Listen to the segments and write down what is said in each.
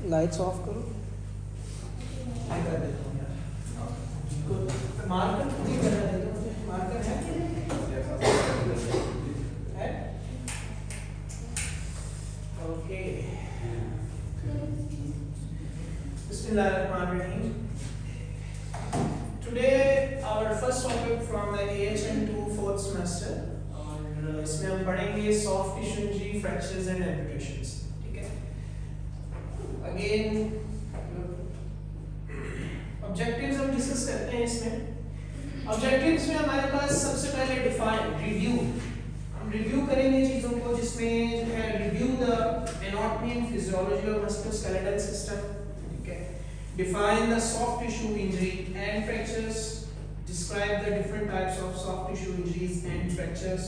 Lights off करो। मैं कर देता हूँ यार। मार्कर नहीं करना देता मुझे। मार्कर है okay. Bismillahirrahmanirrahim. Today our first topic from the AHN2 fourth semester और इसमें हम पढ़ेंगे soft tissue injury, fractures and amputations. ठीक है। अगेन ऑब्जेक्टिव्स हम डिस्कस करते हैं इसमें। ऑब्जेक्टिव्स में हमारे पास सबसे पहले डिफाइन रिव्यू, हम रिव्यू करेंगे चीजों को, जिसमें जो है review the anatomy and physiology of musculoskeletal system. ठीक है। Define the soft tissue injury and fractures, describe the different types of soft tissue injuries and fractures,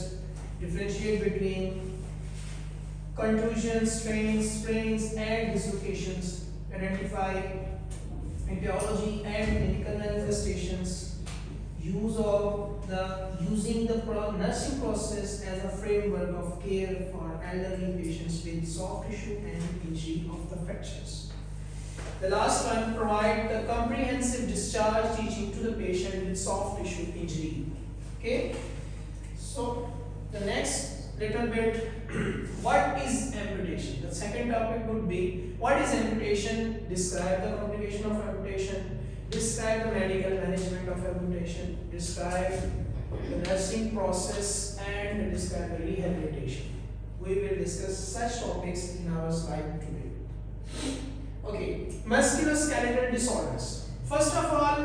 differentiate between contusions, strains, sprains and dislocations, identify etiology and clinical manifestations, using the nursing process as a framework of care for elderly patients with soft tissue and injury of the fractures. The last one, provide the comprehensive discharge teaching to the patient with soft tissue injury. Okay. So the next little bit, what is amputation? The second topic would be what is amputation? Describe the complication of amputation. Describe the medical management of amputation. Describe the nursing process and describe the rehabilitation. We will discuss such topics in our slide today. Okay, musculoskeletal disorders. First of all,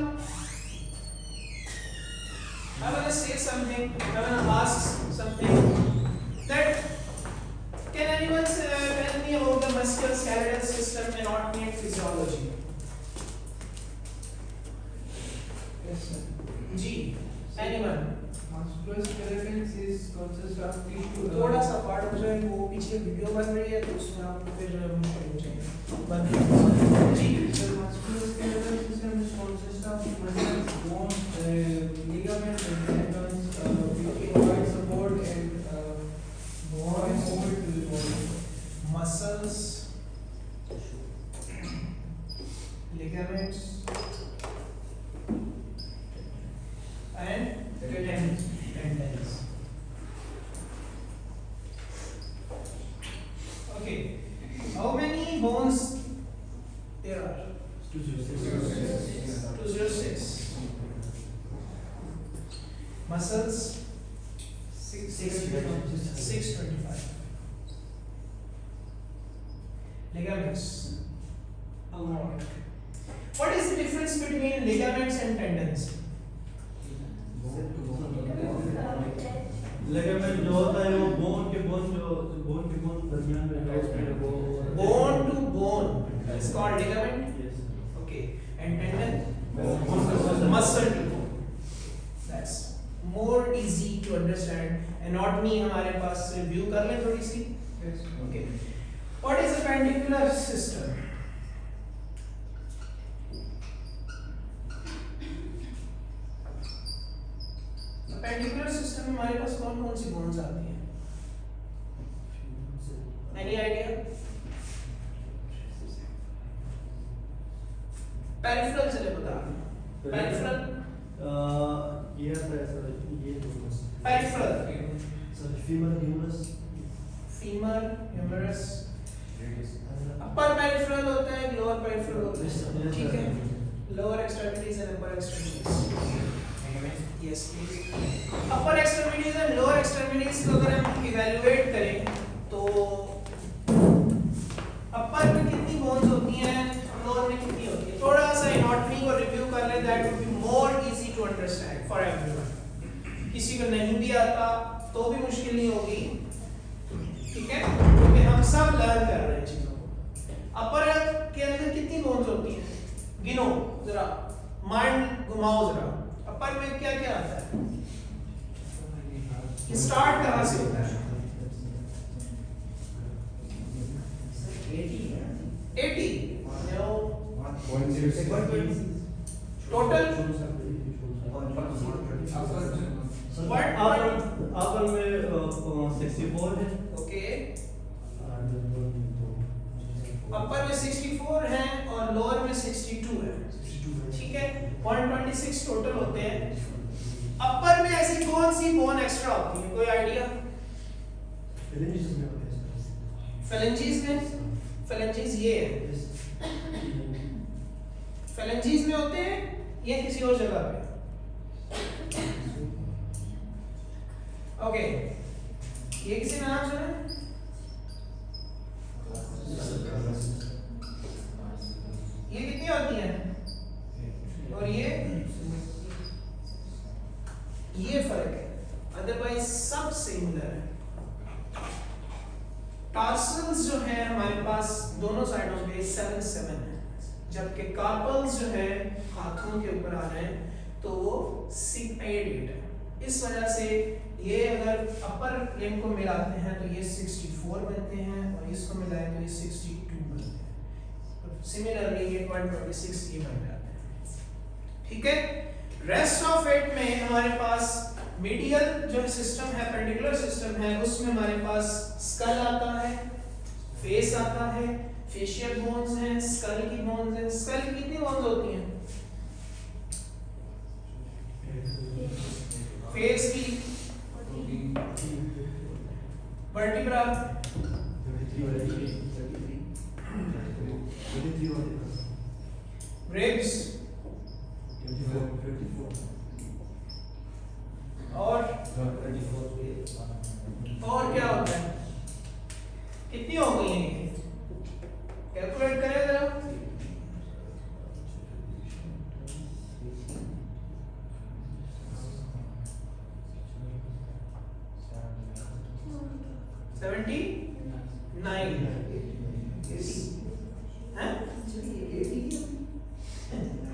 I want to say something, I want to ask something, that can anyone tell me about the musculoskeletal system, anatomy and physiology? Yes, sir. G, anyone? Musculoskeletal is consists of tissue. थोड़ा सा part हो जाए, वो पीछे video बन रही है तो उसमें आप फिर मुश्किल हो जाएगा। जी, The musculoskeletal system is consists of muscles, bones, ligaments, and tendons, which provide support and movement to the body. muscles, ligaments and tendons. Okay, how many bones there are? 206. Muscles 625. Ligaments a lot. What is the difference between ligaments and tendons? Ligament जो होता है वो bone के bone दरमियान में वो Bone to bone is called ligament. Yes. Okay, and tendon muscle to bone. That's more easy to understand. Anatomy हमारे पास review कर लें थोड़ी सी. Yes. Okay, what is the appendicular system? Appendicular system में हमारे पास कौन कौन सी bones आती हैं? Any idea? Peripheral से बता. Peripheral. ये आता है सर ये Peripheral. Sir femur humerus Femur, humerus. Upper peripheral होता है, lower peripheral होता है. ठीक है. Lower extremities and upper extremities. Yes, please. Upper extremities and lower extremities को अगर हम evaluate करें तो upper में कितनी bones होती हैं, lower में कितनी होती है? थोड़ा सा anatomy को review कर लें, that would be more easy to understand for everyone. किसी को नहीं भी आता तो भी मुश्किल नहीं होगी, ठीक है? क्योंकि हम सब लर्न कर रहे हैं चीजों को। अपर के अंदर कितनी बोन्स होती हैं? गिनो जरा, माइंड घुमाओ जरा। अपर में क्या क्या आता है? स्टार्ट कहाँ से होता है? 80 no total what अपर में 64 है okay अपर में 64 है और लोअर में 62 है, ठीक है, 126 टोटल होते हैं। अपर में ऐसी कौन सी बोन एक्स्ट्रा होती है, कोई आइडिया? फेलेंजीज में, फेलेंजीज ये है, फेलेंजीज में होते हैं ये किसी और जगह पे? ओके, ये किसी का नाम सुना? ये कितनी होती है और ये फर्क है, अदरवाइज सब सिमिलर है। टार्सल्स जो है हमारे पास दोनों साइडों पे 7-7 है, जबकि कार्पल्स जो है हाथों के ऊपर आ रहे हैं तो वो 6-8 है। इस वजह से ये अगर अपर लिम्ब को मिलाते हैं तो ये 64 बनते हैं और इसको मिलाएं तो ये 62 बनते हैं। सिमिलरली ये 126 ये बन जाते हैं, ठीक है। रेस्ट ऑफ इट में हमारे पास मीडियल जो सिस्टम है, पेंडिकुलर सिस्टम है, उसमें हमारे पास स्कल आता है, फेस आता है, फेशियल बोन्स हैं, स्कल की बोन्स हैं। स्कल की कितनी बोन्स होती हैं? फेस की वर्टिब्रा, रिब्स और क्या होता है? कितनी हो गई है? कैलकुलेट करें जरा।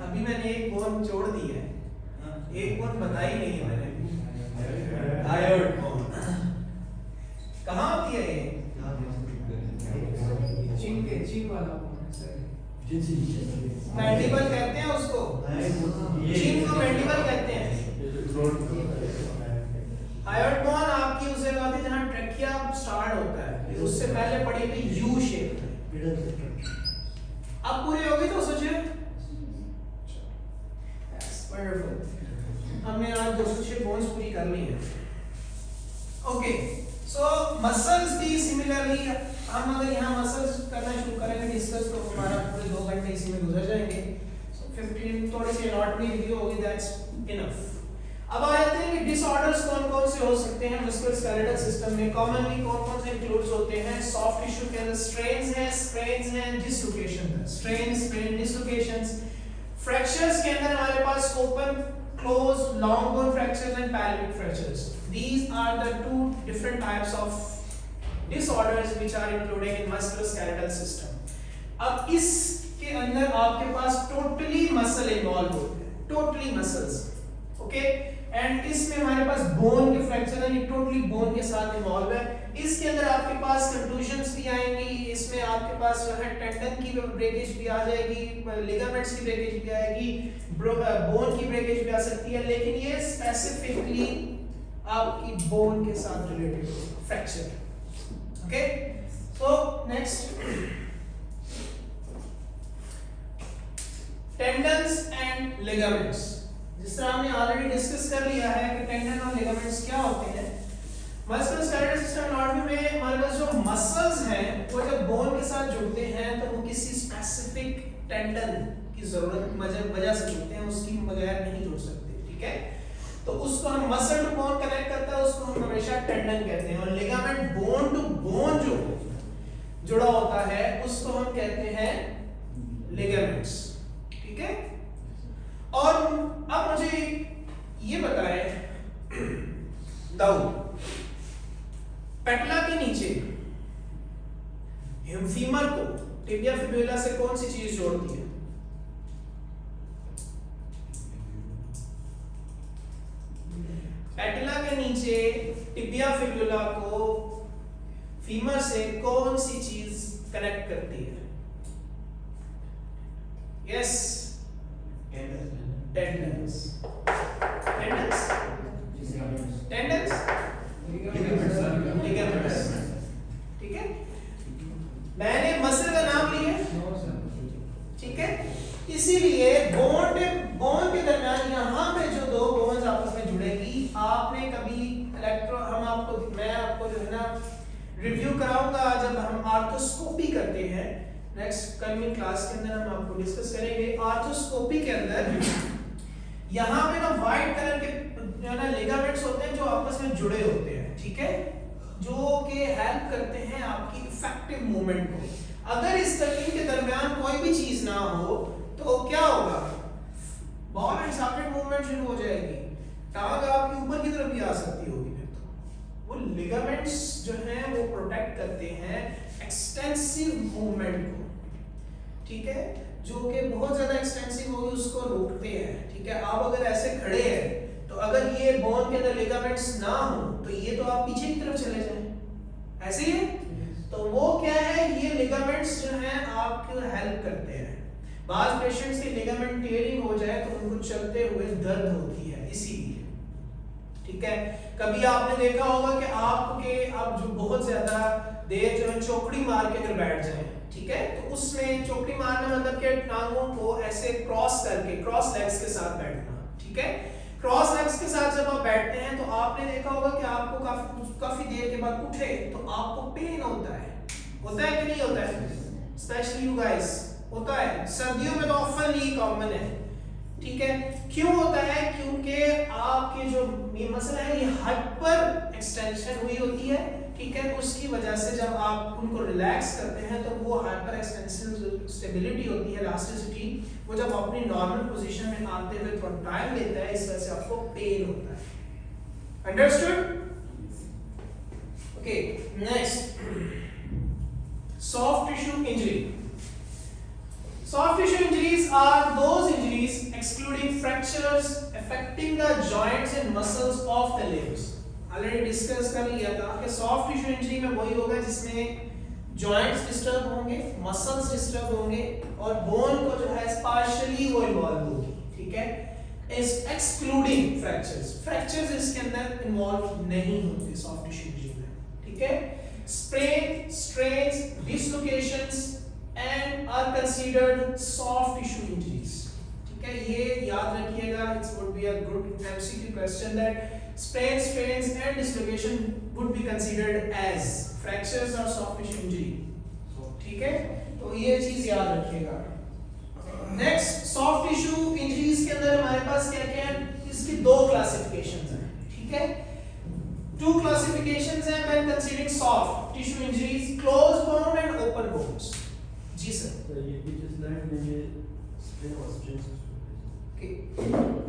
अभी मैंने एक बोन जोड़ दी है, एक बोन बताई नहीं है मैंने। थायराइड बोन कहाँ होती है ये? चीन वाला मैंडिबल कहते हैं उसको, चीन को मैंडिबल कहते हैं। हायोइड बोन आपकी उसे कहते हैं जहाँ ट्रैकिया स्टार्ट होता है, उससे पहले पड़ी हुई यू शेप। अब पूरी होगी तो सोचिए, वंडरफुल, हमने आज 206 बोन्स पूरी कर ली है। ओके, सो मसल्स भी सिमिलरली, हम अगर यहाँ मसल्स करना शुरू करेंगे डिस्कस तो हमारा पूरे 2 घंटे इसी में गुजर जाएंगे। सो 15 थोड़ी सी एनाटॉमी रिव्यू होगी, दैट्स इनफ। अब आ जाते हैं कि डिसऑर्डर्स कौन-कौन से हो सकते हैं मस्कुलोस्केलेटल सिस्टम में। कॉमनली कौन-कौन से इंक्लूड्स होते हैं? सॉफ्ट टिश्यू के अंदर स्ट्रेन्स हैं, स्ट्रेन्स हैं, डिसलोकेशन है, स्ट्रेन, स्ट्रेन, डिसलोकेशंस। फ्रैक्चर्स के अंदर हमारे पास open, close, long bone fractures and pelvic fractures. These are the 2 different types of disorders which are included in musculoskeletal system. अब इसके अंदर आपके पास टोटली मसल इन्वॉल्व होते हैं, टोटली मसल्स, ओके। एंड इसमें हमारे पास बोन के फ्रैक्चर है, ये टोटली बोन के साथ इन्वॉल्व है। इसके अंदर आपके पास कंटूजन्स भी आएंगी, इसमें आपके पास जो है टेंडन की ब्रेकेज भी आ जाएगी, लिगामेंट्स की ब्रेकेज भी आएगी, बोन की ब्रेकेज भी आ सकती है, लेकिन ये स्पेसिफिकली आपकी बोन के साथ related fracture, okay. So next, tendons and ligaments. जिस तरह हमने ऑलरेडी डिस्कस कर लिया है कि टेंडन और लिगामेंट्स क्या होते हैं। मस्कुलोस्केलेटल सिस्टम एनाटॉमी में हमारे पास जो मसल्स हैं वो जब बोन के साथ जुड़ते हैं तो वो किसी स्पेसिफिक टेंडन की जरूरत वजह से जुड़ते हैं, उसकी बगैर नहीं जुड़ सकते, ठीक है। तो उसको हम मसल टू बोन कनेक्ट करता है, उसको हम हमेशा टेंडन कहते हैं। और लिगामेंट बोन टू बोन जो जुड़ा होता है उसको हम कहते हैं लिगामेंट्स, ठीक है। और अब मुझे ये बताएं दाऊद, पेटला के नीचे फीमर को टिबिया फिबुला से कौन सी चीज जोड़ती है? पेटला के नीचे टिबिया फिबुला को फीमर से कौन सी चीज कनेक्ट करती है? Yes, tendons. Tendons, tendons, ligaments, ठीक है। मैंने मसल का नाम लिया, इसीलिए बोन के दरमियान यहाँ पे जो दो बोन्स आपस में जुड़ेगी, आपने कभी मैं आपको जो है ना रिव्यू कराऊंगा जब हम आर्थोस्कोपी करते हैं, नेक्स्ट कमिंग क्लास के अंदर हम आपको डिस्कस करेंगे। आर्थोस्कोपी के अंदर यहाँ पे ना व्हाइट कलर के जो है ना लिगामेंट्स होते हैं जो आपस में जुड़े होते हैं, ठीक है, जो कि हेल्प करते हैं आपकी इफेक्टिव मूवमेंट को। अगर इस तकनीक के दरमियान कोई भी चीज ना हो तो क्या होगा, बॉल एंड सॉकेट मूवमेंट शुरू हो जाएगी, टांग आपकी ऊपर की तरफ भी आ सकती होगी। फिर तो वो लिगामेंट्स जो हैं वो प्रोटेक्ट करते हैं एक्सटेंसिव मूवमेंट को, ठीक है, जो कि बहुत ज्यादा एक्सटेंसिव होगी उसको रोकते हैं, ठीक है। आप अगर ऐसे खड़े हैं तो अगर ये बोन के अंदर लिगामेंट्स ना हो तो ये तो आप पीछे की तरफ चले जाएं, ऐसे ही है। तो वो क्या है, ये लिगामेंट्स जो हैं आपको हेल्प करते हैं। बाज पेशेंट्स की लिगामेंट टेयरिंग हो जाए तो उनको चलते हुए दर्द होती है, इसीलिए, ठीक है। कभी आपने देखा होगा कि आप जो बहुत ज्यादा देर जो है चौकड़ी मार के अगर बैठ जाएं, ठीक है, तो उसमें चौकड़ी मारना मतलब कि टांगों को ऐसे क्रॉस करके, क्रॉस लेग्स के साथ बैठना, ठीक है। क्रॉस लेग्स के साथ जब आप बैठते हैं तो आपने देखा होगा कि आपको काफी देर के बाद उठे तो आपको पेन होता है कि नहीं होता है, स्पेशली यू गाइस होता है। सर्दियों में तो ऑफनली कॉमन है, ठीक है। क्यों होता है, क्योंकि आपके जो मसल है ये हाइपर एक्सटेंशन हुई होती है, ठीक है। उसकी वजह से जब आप उनको रिलैक्स करते हैं तो वो हाइपर एक्सटेंसिव स्टेबिलिटी होती है, इलास्टिसिटी, वो जब अपनी नॉर्मल पोजीशन में आते हुए थोड़ा टाइम लेता है, इस वजह से आपको पेन होता है। Understood? Okay, next, soft tissue injury. Soft tissue injuries are those injuries excluding fractures affecting the joints and muscles of the limbs. Already discuss कर लिया था कि सॉफ्ट टिश्यू इंजरी में वही होगा जिसमें जॉइंट्स डिस्टर्ब होंगे, मसल्स डिस्टर्ब होंगे और बोन को जो है पार्शियली वो इन्वॉल्व होगी, ठीक है, इस एक्सक्लूडिंग फ्रैक्चर्स। फ्रैक्चर्स इसके अंदर इन्वॉल्व नहीं होते सॉफ्ट टिश्यू इंजरी में, ठीक है। Sprain, strains, dislocations and are considered soft tissue injuries, ठीक है। ये याद रखिएगा, it would be a good MCQ question that sprains, strains and dislocation would be considered as fractures or soft tissue injury, ठीक है। तो ये चीज याद रखिएगा। नेक्स्ट, सॉफ्ट टिश्यू इंजरीज के अंदर हमारे पास क्या क्या है, इसकी दो क्लासिफिकेशंस हैं, ठीक है। टू क्लासिफिकेशंस हैं when considering soft tissue injuries, closed wound and open wounds। जी सर, ये पीछे स्लाइड में ये स्प्रेन और स्ट्रेन, ओके,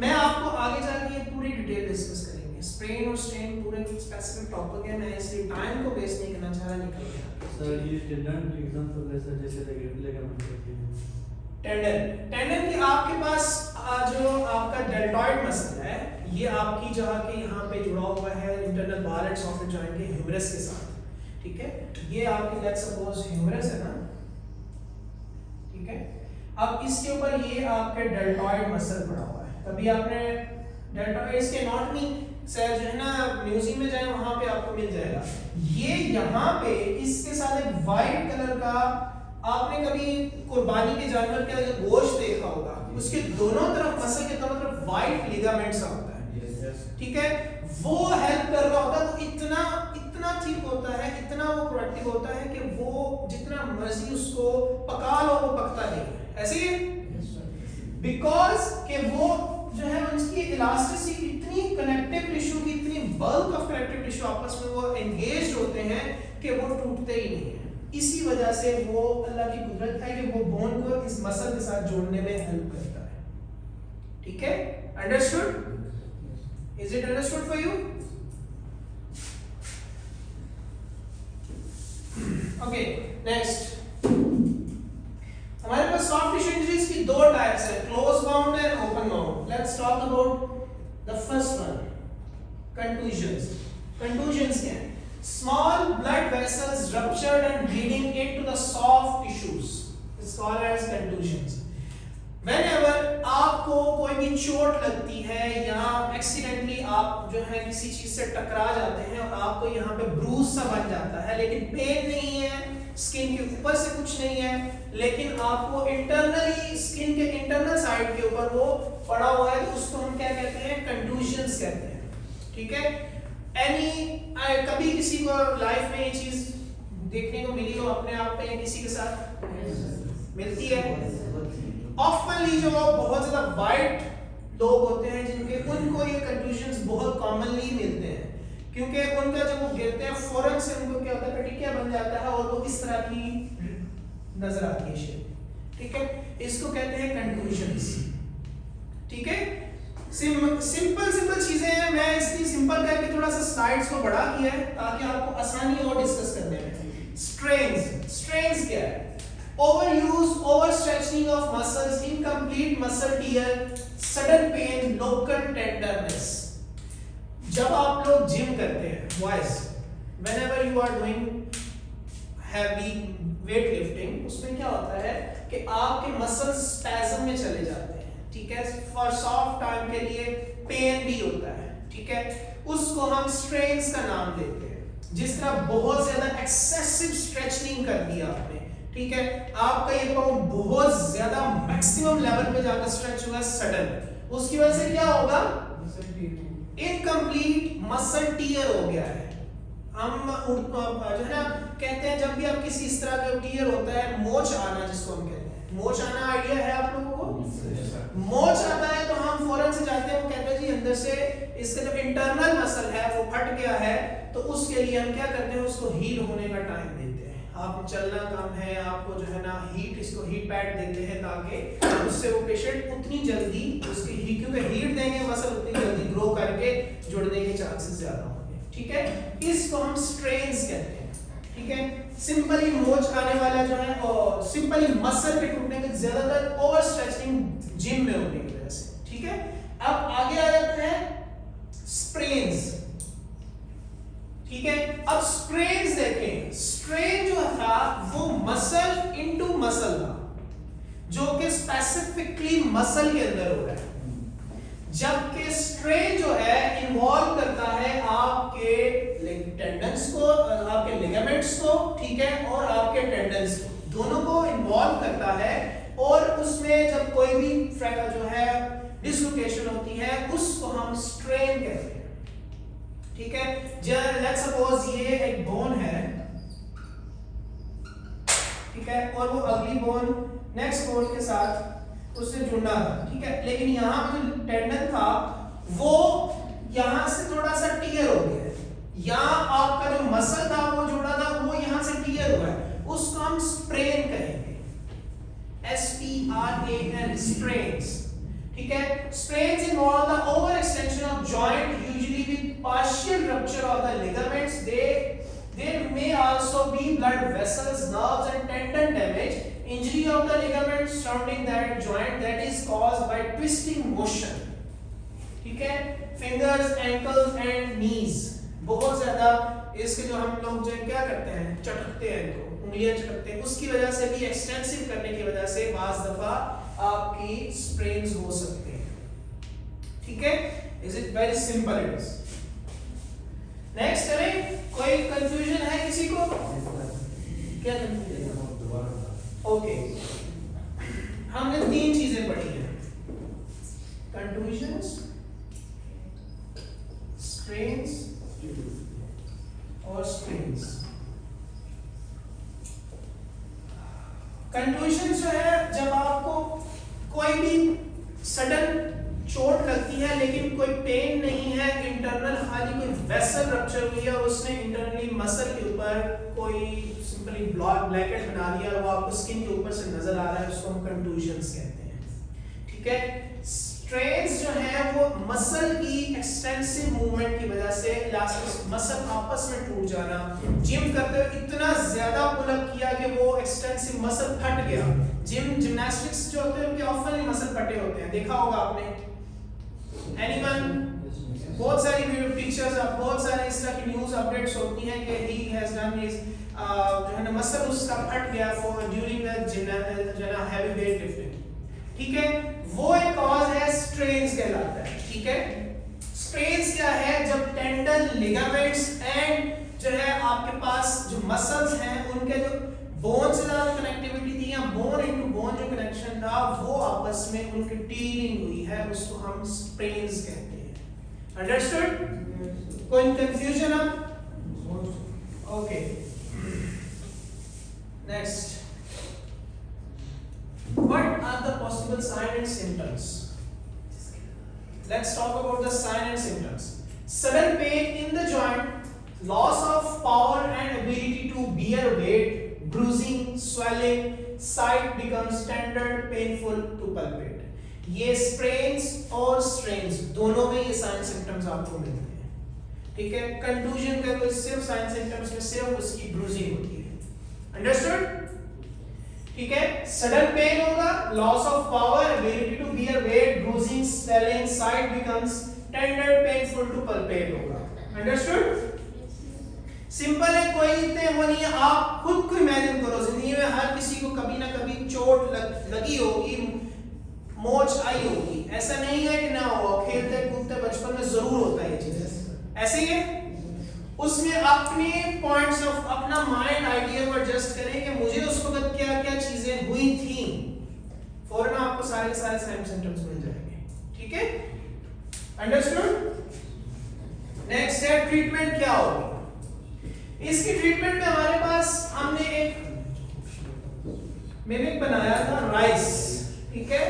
मैं आपको आगे जाके ये पूरी डिटेल डिस्कस करेंगे। स्प्रेन और स्ट्रेन पूरे स्पेसिफिक टॉपिक है, मैं इसलिए टाइम को वेस्ट नहीं करना चाह रहा, निकल गया। सर ये टेंडन का एग्जांपल है सर, जैसे लिगामेंट होती है। टेंडन की आपके पास जो आपका डेल्टॉइड मसल है, ये आपकी जगह के यहाँ पे जुड़ा हुआ है internal bar and soft joint के ह्यूमरस के साथ, ठीक है। ये आपकी लेट्स सपोज ह्यूमरस है ना, ठीक है। अब इसके ऊपर ये आपके डेल्टॉइड मसल पड़ा हुआ है। कभी आपने डेल्टॉइड इसके एनाटॉमी सर जो है ना म्यूजियम में जाए वहां पे आपको मिल जाएगा। ये यहाँ पे इसके साथ एक वाइट कलर का, आपने कभी कुर्बानी के जानवर का गोश्त देखा होगा, उसके दोनों तरफ मसल के दोनों तरफ वाइट लिगामेंट्स होता है, ठीक है। वो हेल्प कर रहा होता है, तो इतना ठीक होता है, इतना वो प्रोडक्टिव होता है कि वो जितना मर्जी उसको पका लो वो पकता नहीं है, ऐसे ही, बिकॉज कि वो जो है उसकी इलास्टिसिटी, इतनी कनेक्टिव टिश्यू की, इतनी बल्क ऑफ कनेक्टिव टिश्यू आपस में वो एंगेज्ड होते हैं कि वो टूटते ही नहीं है। इसी वजह से वो अल्लाह की कुदरत है कि वो बोन को इस मसल के साथ जोड़ने में हेल्प करता है, ठीक है। Understood? Is it understood for you? Okay, next, हमारे पास सॉफ्ट टिश्यू इंजरीज की दो टाइप्स है, close wound and open wound. Let's talk about the first one, contusions. Contusions क्या है? Small blood vessels ruptured and bleeding into the soft tissues is called as contusions. Whenever आपको कोई भी चोट लगती है या एक्सीडेंटली आप जो है किसी चीज से टकरा जाते हैं और आपको यहाँ पे ब्रूज सा बन जाता है, लेकिन पेन नहीं है, स्किन के ऊपर से कुछ नहीं है, लेकिन आपको इंटरनली स्किन के इंटरनल साइड के ऊपर वो पड़ा हुआ है, तो उसको हम क्या कहते हैं, कंटूजन्स कहते हैं। ठीक है, कभी किसी को लाइफ में ये चीज देखने को मिली हो अपने आप पे, किसी के साथ मिलती है? ऑफनली जो बहुत ज्यादा वाइट लोग होते हैं जिनके, उनको ये कंटूजन्स बहुत कॉमनली मिलते हैं, क्योंकि उनका जब वो गिरते हैं फौरन से उनको क्या होता है, पटिकिया बन जाता है और वो इस तरह की नजर आती है शेप। ठीक है, इसको कहते हैं कंटूजन्स। ठीक है, सिंपल चीजें हैं, मैं इसकी सिंपल करके थोड़ा सा स्लाइड्स को बड़ा किया है ताकि आपको आसानी हो डिस्कस करने में। स्ट्रेन्स क्या है? Overuse, overstretching of muscles, incomplete muscle tear, sudden pain, local tenderness. जब आप लोग जिम करते हैं, boys, whenever you are doing heavy weight lifting, उसमें क्या होता है कि आपके मसल्स स्पैज़म में चले जाते हैं। ठीक है, फॉर सॉफ्ट टाइम के लिए पेन भी होता है। ठीक है, उसको हम स्ट्रेन्स का नाम देते हैं। जिस तरह बहुत ज्यादा एक्सेसिव स्ट्रेचिंग कर दिया आपने, ठीक है, आपका ये पाउंड बहुत ज्यादा मैक्सिमम लेवल पे जाकर स्ट्रेच हुआ सडन, उसकी वजह से क्या होगा, इनकम्प्लीट मसल टियर हो गया है। हम जो है ना कहते हैं, जब भी आप किसी इस तरह का टियर होता है, मोच आना जिसको हम कहते हैं, मोच आना आइडिया है आप लोगों को? मोच आता है तो हम फौरन से जाते हैं, वो कहते हैं जी अंदर से इसका जो इंटरनल मसल है वो फट गया है, तो उसके लिए हम क्या करते हैं, उसको हील होने का टाइम देते हैं। आप चलना कम है, आपको जो है ना इसको हीट पैड देते हैं ताकि उससे वो पेशेंट उतनी जल्दी उसकी क्योंकि हीट देंगे मसल उतनी जल्दी ग्रो करके जुड़ने के चांसेस ज्यादा होंगे। ठीक है, इसको हम स्ट्रेन्स कहते हैं। ठीक है, सिंपली मोच आने वाला जो है और सिंपली मसल के टूटने के ज्यादातर ओवर स्ट्रेचिंग जिम में होने की वजह से। ठीक है, अब आगे आ जाते हैं स्प्रेन्स। ठीक है, अब स्ट्रेन्स देखें, स्ट्रेन जो था वो मसल इनटू मसल था, जो कि स्पेसिफिकली मसल के अंदर हो रहा है, जबकि स्ट्रेन जो है इन्वॉल्व करता है आपके टेंडन्स को, आपके लिगामेंट्स को, ठीक है, और आपके टेंडन्स को, दोनों को इन्वॉल्व करता है। और उसमें जब कोई भी जो है डिस्लोकेशन होती है उसको हम स्ट्रेन कहते हैं। ठीक है, लेट्स सपोज ये एक बोन है, ठीक है, और वो अगली बोन नेक्स्ट बोन के साथ उससे जुड़ना था। ठीक है, लेकिन यहाँ पे जो टेंडन था वो यहाँ से थोड़ा सा टियर हो गया है, यहाँ आपका जो मसल था वो जुड़ा था वो यहाँ से टियर हुआ है, उसको हम स्प्रेन कहेंगे, SPRAN, स्प्रेन्स। ठीक है, sprains involve the overextension of joint, usually with partial rupture of the ligaments. There may also be blood vessels, nerves and tendon damage, injury of the ligaments surrounding that joint that is caused by twisting motion. ठीक है, fingers, ankles and knees, बहुत ज्यादा इसके जो हम लोग जो क्या करते हैं, चटकते हैं, इनको उंगलियां चटकते हैं, उसकी वजह से भी एक्सटेंसिव करने की वजह से बाज दफा आपकी स्प्रेन्स हो सकते हैं। ठीक है, is it very simple it is. Next चलें, कोई कंफ्यूजन है किसी को? क्या कंफ्यूजन? ओके, हमने तीन चीजें पढ़ी हैं, कंटूजन्स, स्ट्रेन्स और स्प्रेन्स। कंटूजन जो है जब आपको कोई भी सडन चोट लगती है लेकिन कोई पेन नहीं है, इंटरनल खाली कोई वेसल रप्चर हुई है और उसने इंटरनली मसल के ऊपर कोई सिंपली ब्लैकेट बना दिया और वो आपको स्किन के ऊपर से नजर आ रहा है, उसको हम कंटूजन्स कहते हैं। ठीक है, स्ट्रेन्स जो है वो मसल की एक्सटेंसिव मूवमेंट की वजह से इलास्टिक मसल आपस में टूट जाना, जिम करते हुए इतना ज्यादा पुल अप किया कि वो एक्सटेंसिव मसल फट गया। जिम्नास्टिक्स जो होते हैं उनके ऑफन मसल फटे होते हैं, देखा होगा आपने, एनीवन? बहुत सारी पिक्चर्स, बहुत सारे इस तरह की न्यूज़ अपडेट्स होती हैं कि ही हैज डन हिज जो है ना मसल उसका फट गया for during the heavy weight lifting. ठीक है, वो एक कॉज है स्ट्रेन्स कहलाता है। ठीक है, स्ट्रेन्स क्या है, जब टेंडन, लिगामेंट्स एंड जो है आपके पास जो मसल्स हैं उनके जो बोन से ज्यादा कनेक्टिविटी थी या बोन इनटू बोन जो कनेक्शन था वो आपस में उनकी टीयरिंग हुई है, उसको हम स्प्रेन्स कहते हैं। अंडरस्टूड? कोई कंफ्यूजन अब? Okay, next, what are the possible signs and symptoms? Let's talk about the signs and symptoms. Sudden pain in the joint, loss of power and ability to bear weight, bruising, swelling, sight becomes standard, painful to palpate। ये sprains और strains दोनों में ये sign symptoms आपको मिलते हैं, ठीक है। contusion का कोई सिर्फ sign symptoms में सिर्फ उसकी bruising होती है, understood? ठीक है, सडन पेन होगा, loss of power, ability to bear weight, bruising, swelling, site becomes tender, painful to palpate होगा। अंडरस्टूड? सिंपल है, कोई इतने वो नहीं है। आप खुद को इमेजिन करो, जिंदगी में हर किसी को कभी ना कभी चोट लगी होगी, मोच आई होगी, ऐसा नहीं है कि ना हो। खेलते कूदते बचपन में जरूर होता है ये चीज, ऐसे ही है। उसमें अपने पॉइंट्स ऑफ अपना माइंड आइडिया को एडजस्ट करें कि मुझे उस वक्त क्या क्या चीजें हुई थी, फौरन आपको सारे साइन सिम्टम्स मिल जाएंगे, ठीक है। अंडरस्टूड? नेक्स्ट है ट्रीटमेंट क्या होगी। इसकी ट्रीटमेंट में हमारे पास हमने एक मिमिक बनाया था, राइस, ठीक है।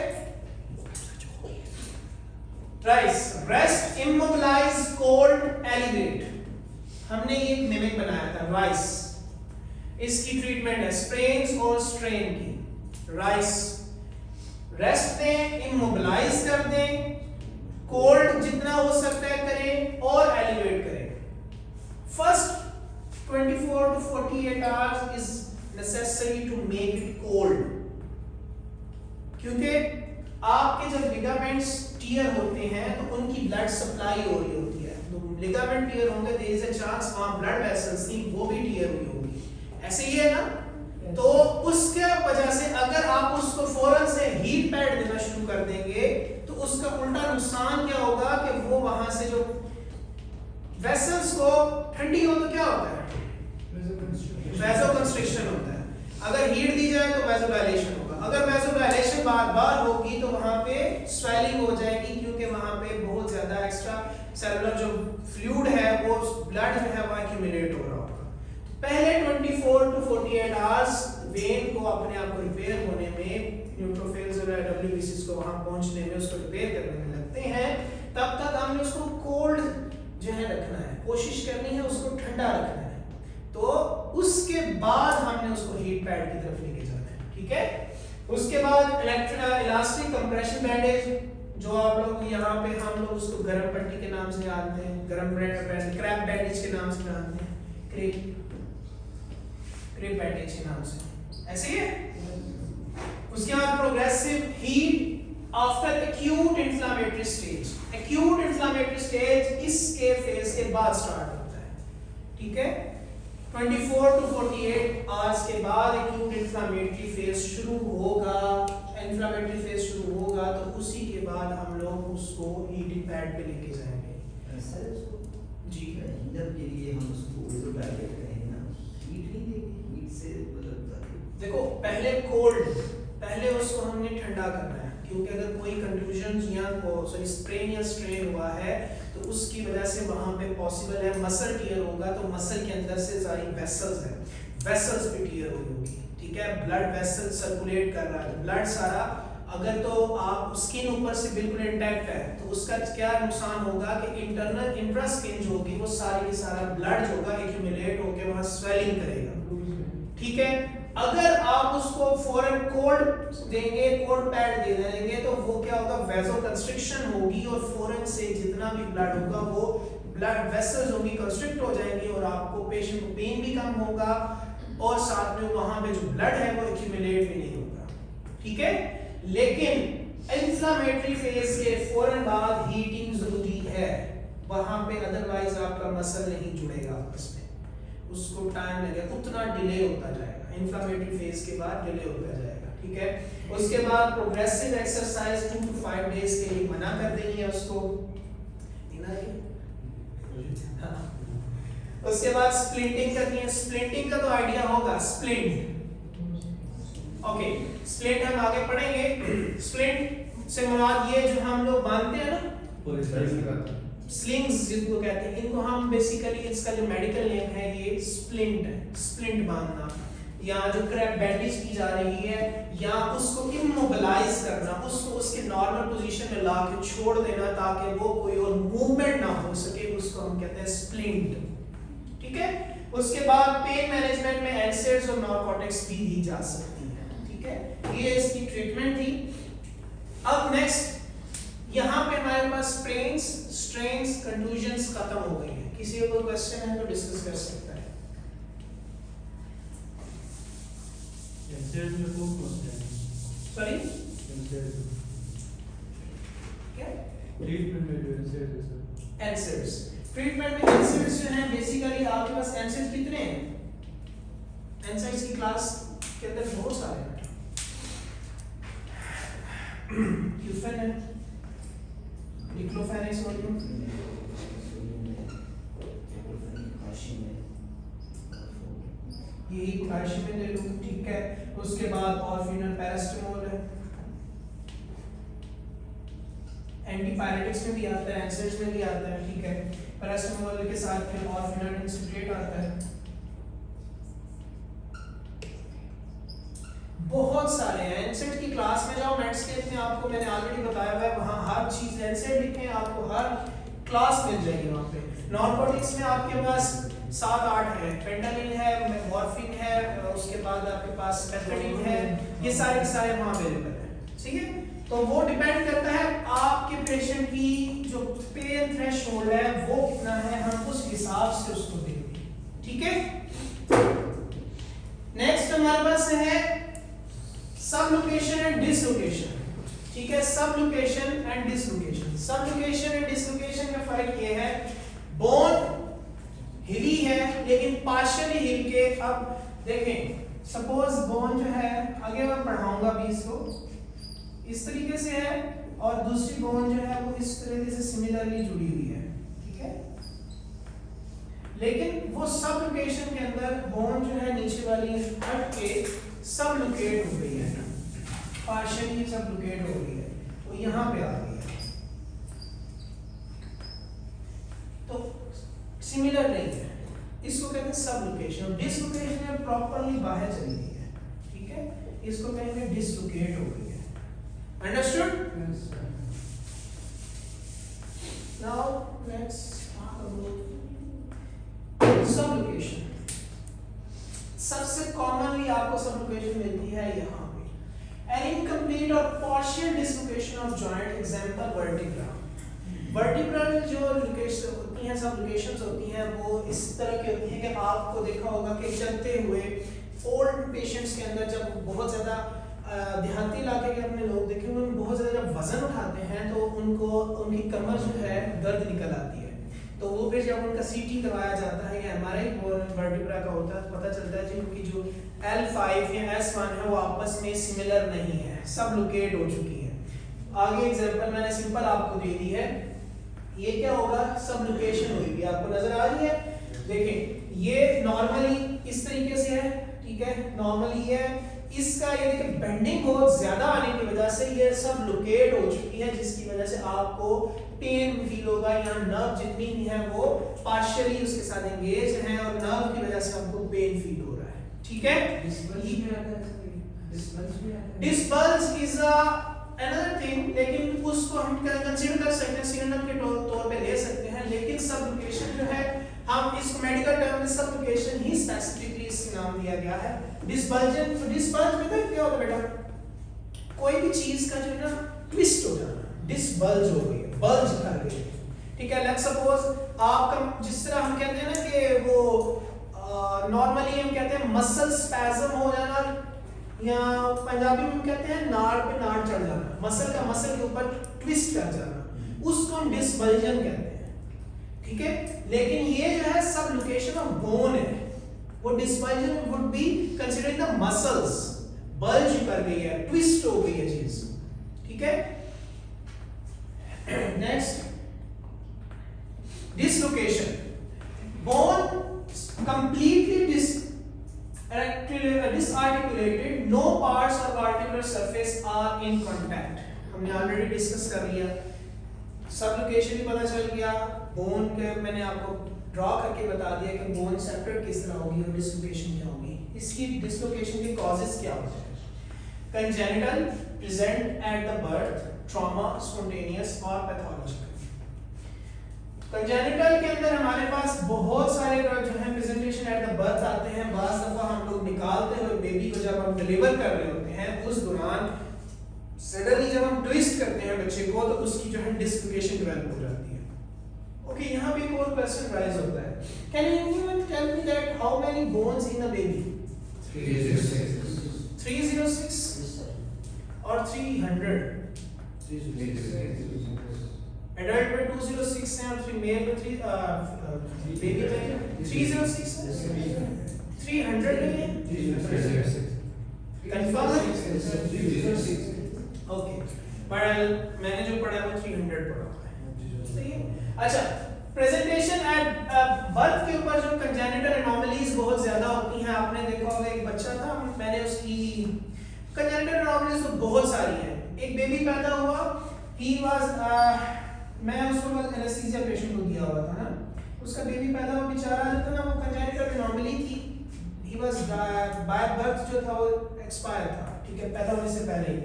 Rice, rest, immobilise, cold, elevate, हमने ये मिमिक बनाया था राइस। इसकी ट्रीटमेंट है स्प्रेन्स और स्ट्रेन की। राइस रेस्ट दें, इमोबिलाइज कर दें, कोल्ड जितना हो सकता है करें और एलिवेट करें। First 24 to 48 hours is necessary to make it cold, क्योंकि आपके जब लिगामेंट्स टियर होते हैं तो उनकी ब्लड सप्लाई हो रही होती है, लिगामेंट टियर होंगे, देयर इज अ चांस वहां ब्लड वेसल्स थी वो भी टियर हुई होगी, ऐसे ही है ना। तो उसके वजह से अगर आप उसको फौरन से हीट पैड देना शुरू कर देंगे तो उसका उल्टा नुकसान क्या होगा कि वो वहां से जो वेसल्स को ठंडी हो तो क्या होता है, वैसोकंस्ट्रिक्शन होता है। अगर हीट दी जाए तो वैसोडाइलेशन होगा, अगर वैसोडाइलेशन बार-बार होगी तो वहां पे स्वेलिंग हो जाएगी, क्योंकि वहां पे बहुत ज्यादा एक्स्ट्रा सेलुलर जो फ्लूइड है वो ब्लड जो है वहां एक्यूमुलेट हो रहा होगा। तो पहले 24 to 48 आवर्स वेन को अपने आप को रिपेयर होने में, न्यूट्रोफिल्स और डब्ल्यूबीसीज को वहां पहुंचने में, उसको रिपेयर करने में लगते हैं। तब तक हमने उसको कोल्ड जो है रखना है, कोशिश करनी है उसको ठंडा रखना है। तो उसके बाद हमने उसको हीट पैड की तरफ लेके जाना है, ठीक है। उसके बाद इलास्टिक कंप्रेशन बैंडेज, जो आप लोग यहाँ पे हम लोग उसको गरम पट्टी के नाम से जानते हैं, गरम क्रैप बैंडेज के नाम से जानते हैं, क्रेप बैंडेज के नाम से, ऐसे ही है। उसके बाद progressive heat after acute inflammatory stage. Acute inflammatory stage इसके फेज के बाद स्टार्ट होता है, ठीक है। 24 to 48 आवर्स के बाद एक्यूट इन्फ्लेमेटरी फेज शुरू होगा, इन्फ्लेमेटरी फेज शुरू होगा, तो उसी के बाद हम लोग उसको हीटिंग पैड पे लेके जाएंगे। सर उसको जी हीटर के लिए हम उसको वैसोडाइलेट करेंगे ना, हीट नहीं देंगे, हीट से बदलता है। देखो, पहले कोल्ड, पहले उसको हमने ठंडा करना है, क्योंकि अगर कोई कंट्यूजन या सॉरी स्प्रेन या स्ट्रेन हुआ है तो उसकी वजह से वहां पे पॉसिबल है मसल टियर होगा, तो मसल के अंदर से सारी वेसल्स है, वेसल्स पे टियर होगी, ठीक है। ब्लड वेसल सर्कुलेट कर रहा है, ब्लड सारा, अगर तो आप स्किन ऊपर से बिल्कुल इंटैक्ट है तो उसका क्या नुकसान होगा कि इंटरनल इंट्रा स्किन जो होगी वो सारी की सारा ब्लड जो होगा एक्यूमुलेट होकर वहां स्वेलिंग करेगा, ठीक है। अगर आप उसको फौरन कोल्ड देंगे, कोल्ड पैड दे देंगे, तो वो क्या होगा, वैसो कंस्ट्रिक्शन होगी और फौरन से जितना भी ब्लड होगा वो ब्लड वेसल्स होंगी कंस्ट्रिक्ट हो जाएंगी और आपको पेशेंट को पेन भी कम होगा और साथ में वहां पे जो ब्लड है वो एक्यूमुलेट भी नहीं होगा, ठीक है। लेकिन इन्फ्लेमेटरी फेज के फौरन बाद हीटिंग जरूरी है वहां पे, अदरवाइज आपका मसल नहीं जुड़ेगा आपस में, उसको टाइम लगेगा, उतना डिले होता जाएगा, इन्फ्लेमेटरी फेज के बाद डिले होता जाएगा, ठीक है। उसके बाद प्रोग्रेसिव एक्सरसाइज 2 to 5 डेज के लिए मना कर देनी है उसको, उसके बाद स्प्लिंटिंग करनी है। स्प्लिंटिंग का तो आइडिया होगा, स्प्लिंट ओके, स्प्लिंट हम आगे पढ़ेंगे। स्प्लिंट से मुराद ये जो हम लोग बांधते हैं ना, स्लिंग्स जिनको कहते हैं, इनको हम बेसिकली, इसका जो मेडिकल नेम है ये स्प्लिंट है, स्प्लिंट बांधना, या जो क्रैप बैंडेज की जा रही है, या उसको इमोबिलाइज करना, उसको उसके नॉर्मल पोजीशन में ला के छोड़ देना ताकि वो कोई और मूवमेंट ना हो सके, उसको हम कहते हैं स्प्लिंट। ठीक है, उसके बाद पेन मैनेजमेंट में एनसेड्स और नॉरकोटिक्स भी दी जा सकती है। ठीक है, ये इसकी ट्रीटमेंट थी। अब नेक्स्ट यहाँ पे हमारे पास स्प्रेन्स, स्ट्रेन्स, कंटूजन्स खत्म हो गई है। किसी को कोई क्वेश्चन है तो डिस्कस कर सकता है। एनसेड में कौन कौन से हैं? सॉरी, क्या? ट्रीटमेंट में जो एनसेड है सर, एनसेड्स, ट्रीटमेंट में एनसेड्स जो हैं बेसिकली आपके पास एनसेड्स कितने हैं? एनसेड्स की क्लास के अंदर बहुत सारे हैं। क्यूफेन है, डिक्लोफेनेक सोडियम, यही पोटेशियम में ले लो। ठीक है, उसके बाद ऑर्फिनल पैरास्टामोल है, एंटीपायरेटिक्स में भी आता है, एनसेड्स में भी आता है। ठीक है, पैरास्टामोल के साथ में ऑर्फिनल इंसिट्रेट आता है। बहुत सारे हैं। एनसेड की क्लास में जाओ, मेड्सकेप में आपको मैंने ऑलरेडी बताया हुआ है, वहां हर चीज एनसेड लिखे हैं, आपको हर क्लास मिल जाएगी वहां पे। नॉरकोटिक्स में आपके पास 7-8 है, फेंटानिल है, मॉर्फिन है, उसके बाद आपके पास मेथाडोन है, ये सारे के सारे वहां अवेलेबल है। ठीक है, तो वो डिपेंड करता है आपके पेशेंट की जो पेन थ्रेशोल्ड है वो कितना है, हम उस हिसाब से उसको देंगे। ठीक है, नेक्स्ट हमारे पास है सबलुकेशन एंड डिसलोकेशन। ठीक है, सबलुकेशन एंड डिसलोकेशन। सबलुकेशन एंड डिसलोकेशन में फर्क ये है, बोन हिली है लेकिन पार्शियली हिल के, अब देखें सपोज बोन जो है, आगे मैं पढ़ाऊंगा भी इसको, इस तरीके से है और दूसरी बोन जो है वो इस तरीके से सिमिलरली जुड़ी हुई है। ठीक है, लेकिन वो सबलुकेशन के अंदर बोन जो है नीचे वाली हट के सबलुकेट हो गई है, पार्शियली सबलुकेट हो गई है, तो यहाँ पे आ गई है, तो सिमिलर नहीं है, इसको कहते हैं सबलुकेशन। डिसलोकेशन में प्रॉपर्ली बाहर चली गई है। ठीक है, इसको कहेंगे डिसलोकेट हो गई है। Understood? Now let's talk about subluxation. सबसे कॉमनली आपको सबलुकेशन मिलती है यहाँ पे, an incomplete or partial dislocation of joint, example vertebra। Vertebral जो लोकेशन होती हैं, सब लोकेशंस होती हैं, वो इस तरह की होती हैं कि आपको देखा होगा कि चलते हुए ओल्ड पेशेंट्स के अंदर जब बहुत ज़्यादा देहाती इलाके के अपने लोग देखे हुए, बहुत ज़्यादा जब वजन उठाते हैं तो उनको उनकी कमर जो है दर्द निकल आती है, तो वो फिर जब उनका सीटी करवाया जाता है या एमआरआई वर्टिब्रा का होता है, पता चलता है जी उनकी जो L5 या S1 है वो आपस में सिमिलर नहीं है, सब लोकेट हो चुकी है। आगे एग्जांपल मैंने सिंपल आपको दे दी है, ये क्या होगा, सब लोकेशन होगी, आपको नजर आ रही है। देखें ये नॉर्मली इस तरीके से है, ठीक है, नॉर्मली है, इसका ये देखिए बेंडिंग बहुत ज्यादा आने की वजह से ये सब लोकेट हो चुकी है, जिसकी वजह से आपको पेन फील होगा, या नर्व जितनी भी है वो पार्शियली उसके साथ एंगेज है और नर्व की वजह से आपको पेन फील हो रहा है। ठीक है, डिस्पल्स इज अनदर थिंग, लेकिन उसको हम कंसीडर कर सकते हैं, सिनोनिम के तौर पे ले सकते हैं, लेकिन सब लोकेशन जो है हम इसको मेडिकल टर्म में सब लोकेशन ही स्पेसिफिकली इसका नाम दिया गया है। डिस्बल्जन, तो डिस्बल्ज में क्या होता है बेटा, कोई भी चीज का जो ना ट्विस्ट हो जाना, डिस्बल्ज हो गई, बल्ज कर गई। ठीक है, लेट्स सपोज आपका जिस तरह हम कहते हैं ना कि वो नॉर्मली हम कहते हैं मसल स्पैज्म हो जाना, या पंजाबी में कहते हैं नाड़ पे नाड़ चढ़ जाना, मसल का मसल के ऊपर ट्विस्ट कर जाना, उसको हम डिस्बल्जन कहते हैं। ठीक है, लेकिन ये जो है सब लोकेशन ऑफ बोन है, वो this bulging would be considering the muscles, bulge कर गई है, ट्विस्ट हो गई है चीज। ठीक है, next dislocation, bone completely disarticulated, no parts surface are in contact. हमने ऑलरेडी डिस्कस कर लिया, सब लोकेशन भी पता चल गया, बोन के मैंने आपको ड्रॉ करके बता दिया कि बोन सेपरेट किस तरह होगी और डिसलोकेशन क्या होगी, इसकी डिसलोकेशन के कॉजेज क्या होते हैं. Congenital, present at the birth, trauma, spontaneous और पैथोलॉजिकल. कंजेनिटल के अंदर हमारे पास बहुत सारे जो है प्रेजेंटेशन एट द बर्थ आते हैं. बाज़ दफा हम लोग निकालते हुए बेबी को जब हम डिलीवर कर रहे होते हैं उस दौरान सडनली जब हम ट्विस्ट करते हैं बच्चे को तो उसकी जो है डिसलोकेशन डेवलप हो जाती है. ओके, यहाँ भी एक और क्वेश्चन राइज होता है. Can anyone tell me that how many bones in a baby? 306 और 300. एडल्ट में 206 है और फीमेल में 3 बेबी में 306 है. 300 नहीं है? कंफर्म है? ओके, पर मैंने जो पढ़ा है वो 300 पढ़ा हुआ है. सही है. अच्छा, प्रेजेंटेशन एट बर्थ के ऊपर जो कंजेनिटल एनोमलीज बहुत ज्यादा होती हैं. आपने देखा होगा एक बच्चा था, मैंने उसकी कंजेनिटल एनोमलीज तो बहुत सारी हैं. एक बेबी पैदा हुआ, ही वाज मैं उसको एनेस्थीसिया पेशेंट को दिया हुआ था ना, उसका बेबी पैदा हुआ, बेचारा जो था ना वो कंजेनिटल एनोमली थी. ही वाज बाय बर्थ जो था वो एक्सपायर था, ठीक है, पैदा होने से पहले ही.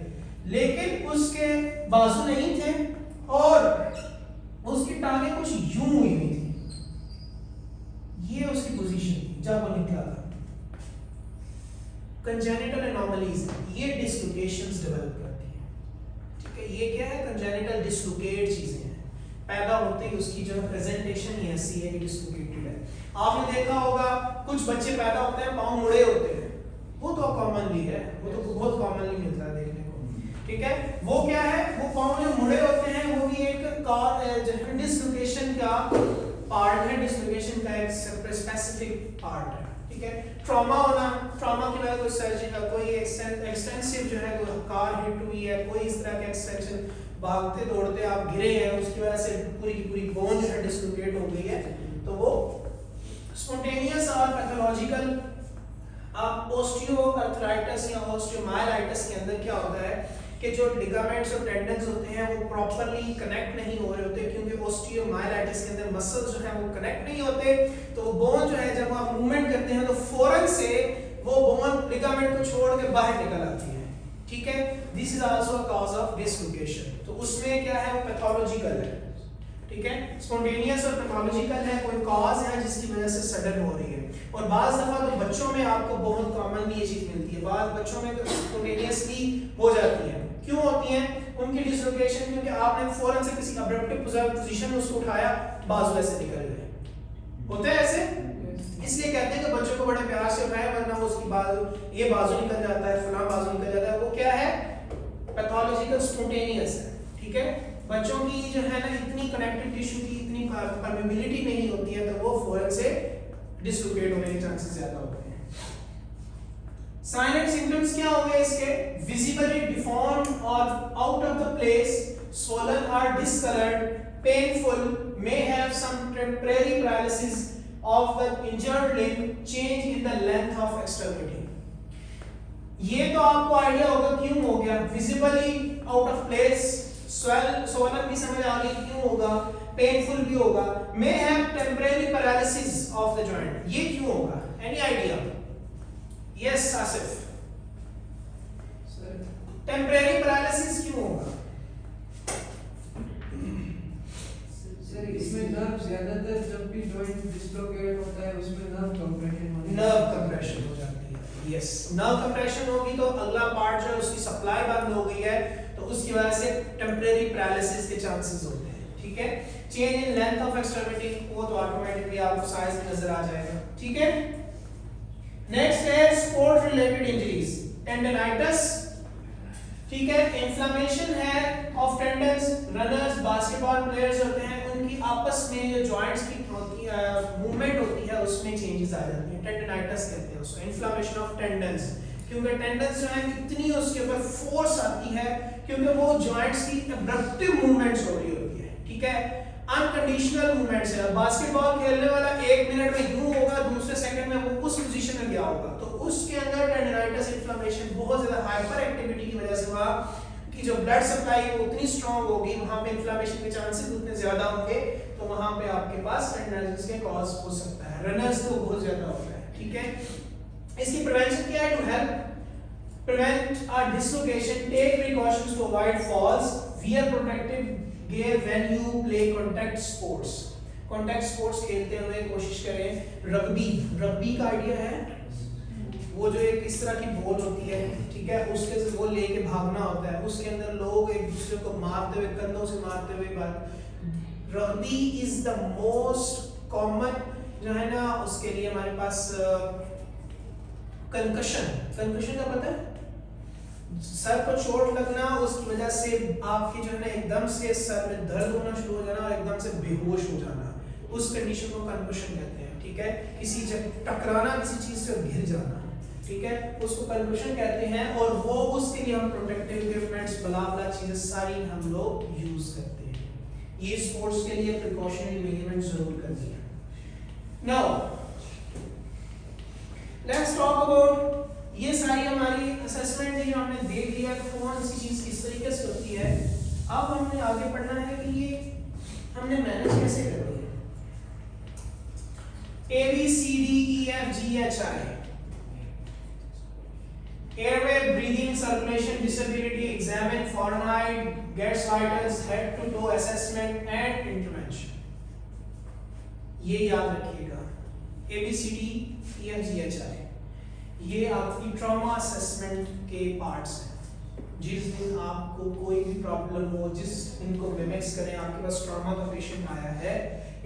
लेकिन उसके बाजू नहीं थे और उसकी टांगें कुछ यूं हुई हुई थी. ये उसकी पोजीशन थी जब वो निकला था. कंजेनिटल एनोमलीज ये डिसलोकेशंस डेवलप करती हैं. ठीक है, ये क्या है? कंजेनिटल डिसलोकेट चीजें हैं. पैदा होते ही उसकी जो प्रेजेंटेशन ही ऐसी है कि डिसलोकेटेड है. आपने देखा होगा कुछ बच्चे पैदा होते हैं पांव मुड़े होते हैं, वो तो कॉमनली है, वो तो बहुत कॉमनली मिलता है देखने को. ठीक है, वो क्या है? वो पांव जो मुड़े होते हैं वो भी एक डिसलोकेशन का पार्ट है. डिसलोकेशन का एक स्पेसिफिक पार्ट है. ठीक है, ट्रॉमा होना, ट्रॉमा की वजह कोई सर्जरी कोई एक्सटेंसिव जो है कोई कार हिट हुई है, कोई इस तरह का एक्सटेंशन, भागते दौड़ते आप गिरे हैं, उसकी वजह से पूरी की पूरी बोन जो है डिसलोकेट हो गई है, तो वो स्पॉन्टेनियस और पैथोलॉजिकल. आप ऑस्टियोआर्थराइटिस या ऑस्टियोमायलाइटिस के अंदर क्या होता है कि जो लिगामेंट्स और टेंडन्स होते हैं वो प्रॉपर्ली कनेक्ट नहीं हो रहे होते, क्योंकि ऑस्टियोमायलाइटिस के अंदर मसल्स जो है वो कनेक्ट नहीं होते. तो बोन जो है जब आप मूवमेंट करते हैं तो फौरन से वो बोन लिगामेंट को छोड़ के बाहर निकल आती है. ठीक है, this is also a cause of dislocation. तो उसमें क्या है? वो पैथोलॉजिकल है. ठीक है, स्पॉन्टेनियस और पैथोलॉजिकल है, कोई कॉज है जिसकी वजह से सडन हो रही है. और बाज दफा तो बच्चों में आपको बहुत कॉमनली ये चीज मिलती है. बाद बच्चों में तो स्पॉन्टेनियसली हो जाती है. क्यों होती है उनकी डिसलोकेशन? क्योंकि आपने फौरन से किसी अब्रप्टिव पोजीशन में उसको उठाया, बाजू ऐसे निकल गए. होते हैं ऐसे, इसलिए कहते हैं कि बच्चों को बड़े प्यार से उठाएं, वरना वो उसकी बाजू, ये बाजू निकल जाता है, फलां बाजू निकल जाता है. वो क्या है? पैथोलॉजिकल स्पॉन्टेनियस है. ठीक है, बच्चों की जो है ना इतनी कनेक्टिव टिश्यू की इतनी परमेबिलिटी नहीं होती है, तो वो फौरन से डिसलोकेट होने के चांसेस ज्यादा होते हैं. साइन एंड सिम्टम्स क्या हो गए इसके? विजिबली डिफॉर्म्ड और out of the place, swollen or discolored, painful, may have some temporary paralysis of the injured limb, change in the length of extremity. ये तो आपको आइडिया होगा क्यों हो गया. Visibly out of place, swollen भी समझ आ गई क्यों होगा, पेनफुल भी होगा, may have temporary paralysis of the joint. ये क्यों होगा? Any idea? Yes, Asif. Temporary paralysis क्यों होगा? सर इसमें नर्व ज्यादातर जब भी जॉइंट डिस्लोकेट होता है उसमें नर्व कंप्रेशन हो जाती है. यस, नर्व कंप्रेशन होगी तो अगला पार्ट जो है उसकी सप्लाई बंद हो गई है, तो उसकी वजह से टेम्परेरी पैरालिसिस के चांसेस होते हैं. ठीक है, change in length of extremity, वो तो ऑटोमेटिकली आपको साइज में नजर आ जाएगा. ठीक है, नेक्स्ट है स्पोर्ट रिलेटेड इंजरीज, टेंडनाइटिस. ठीक है, इन्फ्लेमेशन है of tendons. Runners, basketball players होते हैं, उनकी आपस में जो जॉइंट्स की मूवमेंट होती है उसमें चेंजेस आ जाती हैं. टेंडनाइटिस कहते हैं उसको, इन्फ्लेमेशन ऑफ टेंडन्स. क्योंकि टेंडन्स जो है इतनी उसके ऊपर फोर्स आती है क्योंकि वो जॉइंट्स की एब्रप्टिव मूवमेंट्स हो रही होती है. ठीक है, अनकंडीशनल मूवमेंट्स है। बास्केटबॉल खेलने वाला 1 मिनट में यूं होगा, दूसरे सेकंड में वो उस पोजीशन में गया होगा, तो उसके अंदर टेंडिनाइटिस इन्फ्लेमेशन बहुत ज्यादा हाइपर एक्टिविटी की वजह से वहां की जो ब्लड सप्लाई है उतनी स्ट्रांग होगी, वहां पे इन्फ्लेमेशन के चांसेस उतने ज्यादा होंगे, तो वहां पे आपके पास टेंडिनाइटिस के कॉज हो सकता है। रनर्स तो बहुत ज्यादा होता है, ठीक है। इसकी प्रिवेंशन क्या है? To help prevent a dislocation, take precautions to avoid falls, wear protective gear when you play contact sports. Contact sports खेलते हुए कोशिश करें। रग्बी का आइडिया है? वो जो एक इस तरह की बॉल होती है, ठीक है, उसके से वो लेके भागना होता है, उसके अंदर लोग एक दूसरे को मारते हुए, कंधों से मारते हुए rugby is the most common जो है ना, उसके लिए हमारे पास कंकशन का पता है? सर को चोट लगना, उसकी वजह से आपकी जो है ना एकदम से सर में दर्द होना शुरू हो जाना और एकदम से बेहोश हो जाना, उस कंडीशन को कंकशन कहते हैं, ठीक है। किसी जब टकराना, किसी चीज से गिर जाना, ठीक है, उसको कंकशन कहते हैं। और वो उसके लिए हम प्रोटेक्टिव इक्विपमेंट्स बला चीजें सारी हम लोग यूज करते हैं। ये स्पोर्ट्स के लिए प्रिकॉशनरी मेजरमेंट जरूर करनी है। नाउ लेट्स टॉक अबाउट, ये सारी हमारी असेसमेंट है जो हमने देख लिया कौन सी चीज किस तरीके से होती है। अब हमने आगे पढ़ना है कि ये हमने मैनेज कैसे करनी है। A B C D E F G H I, airway, breathing, circulation, disability, examine, Fahrenheit, gets vitals, head to toe assessment and intervention। ये याद रखिएगा, A B C D E F G H I, ये आपकी trauma assessment के parts हैं। जिस दिन आपको कोई भी प्रॉब्लम हो, जिस इनको मिमिक्स करें, आपके पास ट्रॉमा का पेशेंट आया है,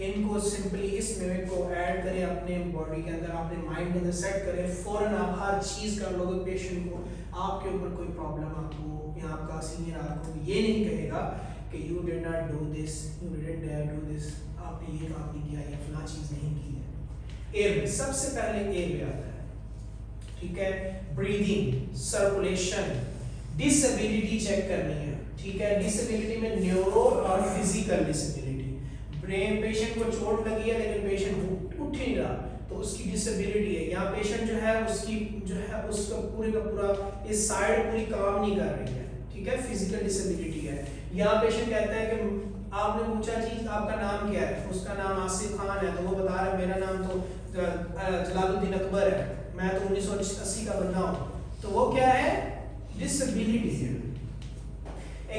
इनको सिंपली इस मिमिक को ऐड करें अपने बॉडी के अंदर, अपने माइंड के अंदर सेट करें, फौरन आप हर चीज कर लोगे। पेशेंट को आपके ऊपर कोई प्रॉब्लम आपको या आपका सीनियर आपको ये नहीं कहेगा कि you did not do this, you didn't dare do this, आपने ये काम नहीं किया या फलां चीज नहीं की है। एयरवे, सबसे पहले एयरवे आता है, ठीक है। ब्रीदिंग, सर्कुलेशन, डिसेबिलिटी चेक करनी है, ठीक है। डिसेबिलिटी में न्यूरो और फिजिकल डिसेबिलिटी, ब्रेन पेशेंट को चोट लगी है लेकिन पेशेंट उठ नहीं रहा, तो उसकी डिसेबिलिटी है। यहाँ पेशेंट जो है उसकी जो है उसका पूरे का पूरा इस साइड पूरी काम नहीं कर रही है, ठीक है, फिजिकल डिसेबिलिटी है। यहाँ पेशेंट कहता है कि आपने पूछा जी आपका नाम क्या है, उसका नाम आसिफ खान है, तो वो बता रहा है मेरा नाम तो जलालुद्दीन अकबर है, मैं तो 1980 का बंदा हूं, तो वो क्या है? डिसेबिलिटी है।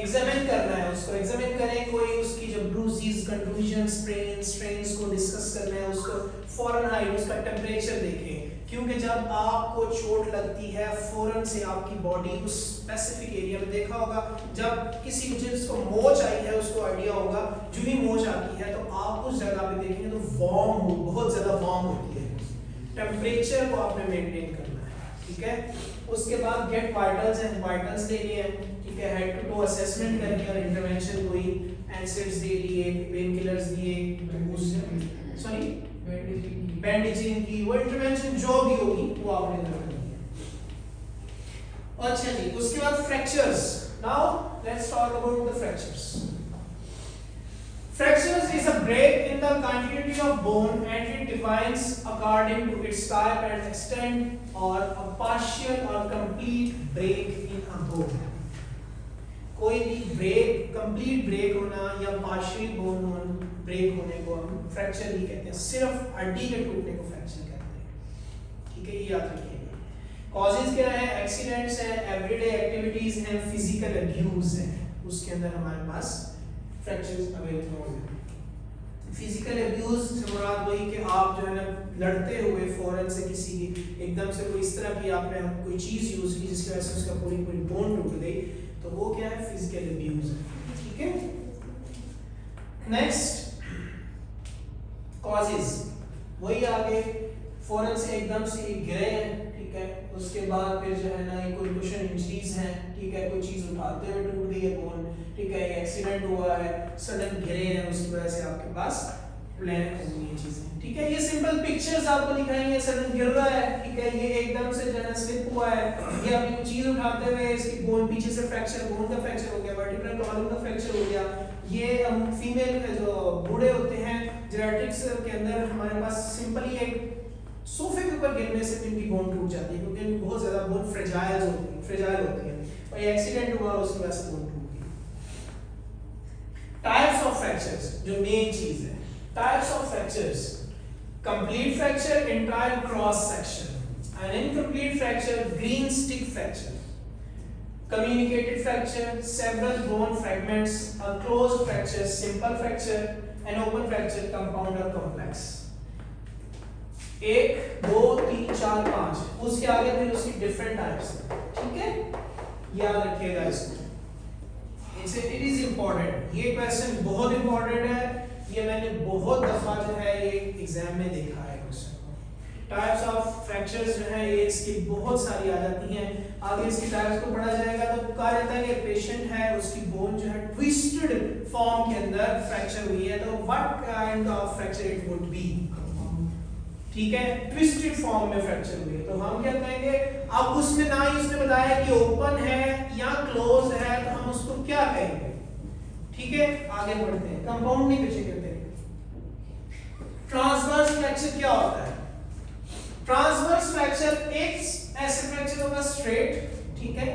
एग्जामिन करना है उसको, एग्जामिन करें कोई उसकी जो ब्रूजेस, कंटूजन, स्ट्रेन्स को डिस्कस करना है, उसको फॉरेनहाइट, उसका टेम्परेचर देखें, क्योंकि जब आपको चोट लगती है फौरन से आपकी बॉडी उस स्पेसिफिक एरिया में, देखा होगा जब किसी को जिसको मोच आई है उसको आइडिया होगा, जो ही मोच आती है तो आप उस जगह पे देखेंगे तो वार्म हो, बहुत ज्यादा वार्म होती है। टेम्परेचर को आपने मेंटेन करना है, ठीक है। उसके बाद गेट वाइटल्स एंड वाइटल्स ले लिए, ठीक है। हेड टू टो असेसमेंट करके और इंटरवेंशन, कोई एसिड्स दे लिए, पेन किलर्स दिए, सॉरी बैंडेजिंग की, वो इंटरवेंशन जो भी होगी वो आपने करनी है। अच्छा जी, उसके बाद fractures. Now let's talk about the fractures. Fractures is a break in the continuity of bone and it defines according to its type and extent or a partial or complete break in a bone। कोई भी break, complete break होना या partial bone break होने को हम fracture ही कहते हैं, सिर्फ हड्डी के टूटने को फ्रैक्चर कहते हैं, ठीक है, ये याद रखिएगा। कॉजेज क्या है? एक्सीडेंट्स हैं, एवरीडे एक्टिविटीज हैं, फिजिकल अब्यूज है, उसके अंदर हमारे पास फ्रैक्चर्स अवेलेबल होंगे। फिजिकल अब्यूज से मुराद वही कि आप जो है ना लड़ते हुए फौरन से किसी की एकदम से कोई इस तरह की आपने कोई चीज यूज की जिसकी वजह से उसका पूरी पूरी बोन टूट गई, तो वो क्या है? फिजिकल अब्यूज है, ठीक है। नेक्स्ट कॉजेज, वही आगे फौरन से एकदम से गिरे हैं, ठीक है, उसके बाद फिर जो है ना कोई कुशन इंजरीज हैं, ठीक है, कोई चीज उठाते हुए टूट गई है बोन, ठीक है, एक्सीडेंट हुआ है, सडन गिरे हैं, उसकी वजह से आपके पास प्लान करनी है चीजें, ठीक है। ये सिंपल पिक्चर्स आपको दिखाई है, सडन गिर रहा है, ठीक है, ये एकदम से जो है स्लिप हुआ है, ये अभी कुछ चीज उठाते हुए इसकी बोन पीछे से फ्रैक्चर, बोन का फ्रैक्चर हो गया, वर्टिब्रल कॉलम का फ्रैक्चर हो गया। ये फीमेल जो बूढ़े होते हैं जेनेटिक्स के अंदर हमारे पास सिंपली एक सोफे के ऊपर गिरने से इनकी बोन टूट जाती है, क्योंकि इनकी बहुत ज्यादा बोन फ्रेजाइल होती है, और ये एक्सीडेंट हुआ उसकी वजह से बोन टूट गई। टाइप्स ऑफ फ्रैक्चर्स, जो मेन चीज है, types of fractures: complete fracture, entire cross section; an incomplete fracture, green stick fracture; communicated fracture, several bone fragments; a closed fracture, simple fracture; an open fracture, compound or complex। 1 2 3 4 5, उसके आगे फिर उसकी different types है, ठीक है, याद रखिएगा इसको। इट इज इंपॉर्टेंट, ये क्वेश्चन बहुत इंपॉर्टेंट है, ये मैंने बहुत दफा जो है ये एग्जाम में देखा है क्वेश्चन को। टाइप्स ऑफ फ्रैक्चर्स जो है ये इसकी बहुत सारी आ जाती हैं, आगे इसकी टाइप्स को पढ़ा जाएगा तो कहा जाता है कि पेशेंट है उसकी बोन जो है ट्विस्टेड फॉर्म के अंदर फ्रैक्चर हुई है, तो what kind of fracture it would be, ठीक है, ट्विस्टेड फॉर्म में फ्रैक्चर हुई है, तो हम क्या कहेंगे, अब उसमें ना ही उसने बताया कि ओपन है या क्लोज है, तो हम उसको क्या कहेंगे, ठीक है। आगे बढ़ते हैं, कंपाउंड नहीं पीछे करते। ट्रांसवर्स फ्रैक्चर क्या होता है? ट्रांसवर्स फ्रैक्चर एक ऐसे फ्रैक्चर होगा स्ट्रेट, ठीक है।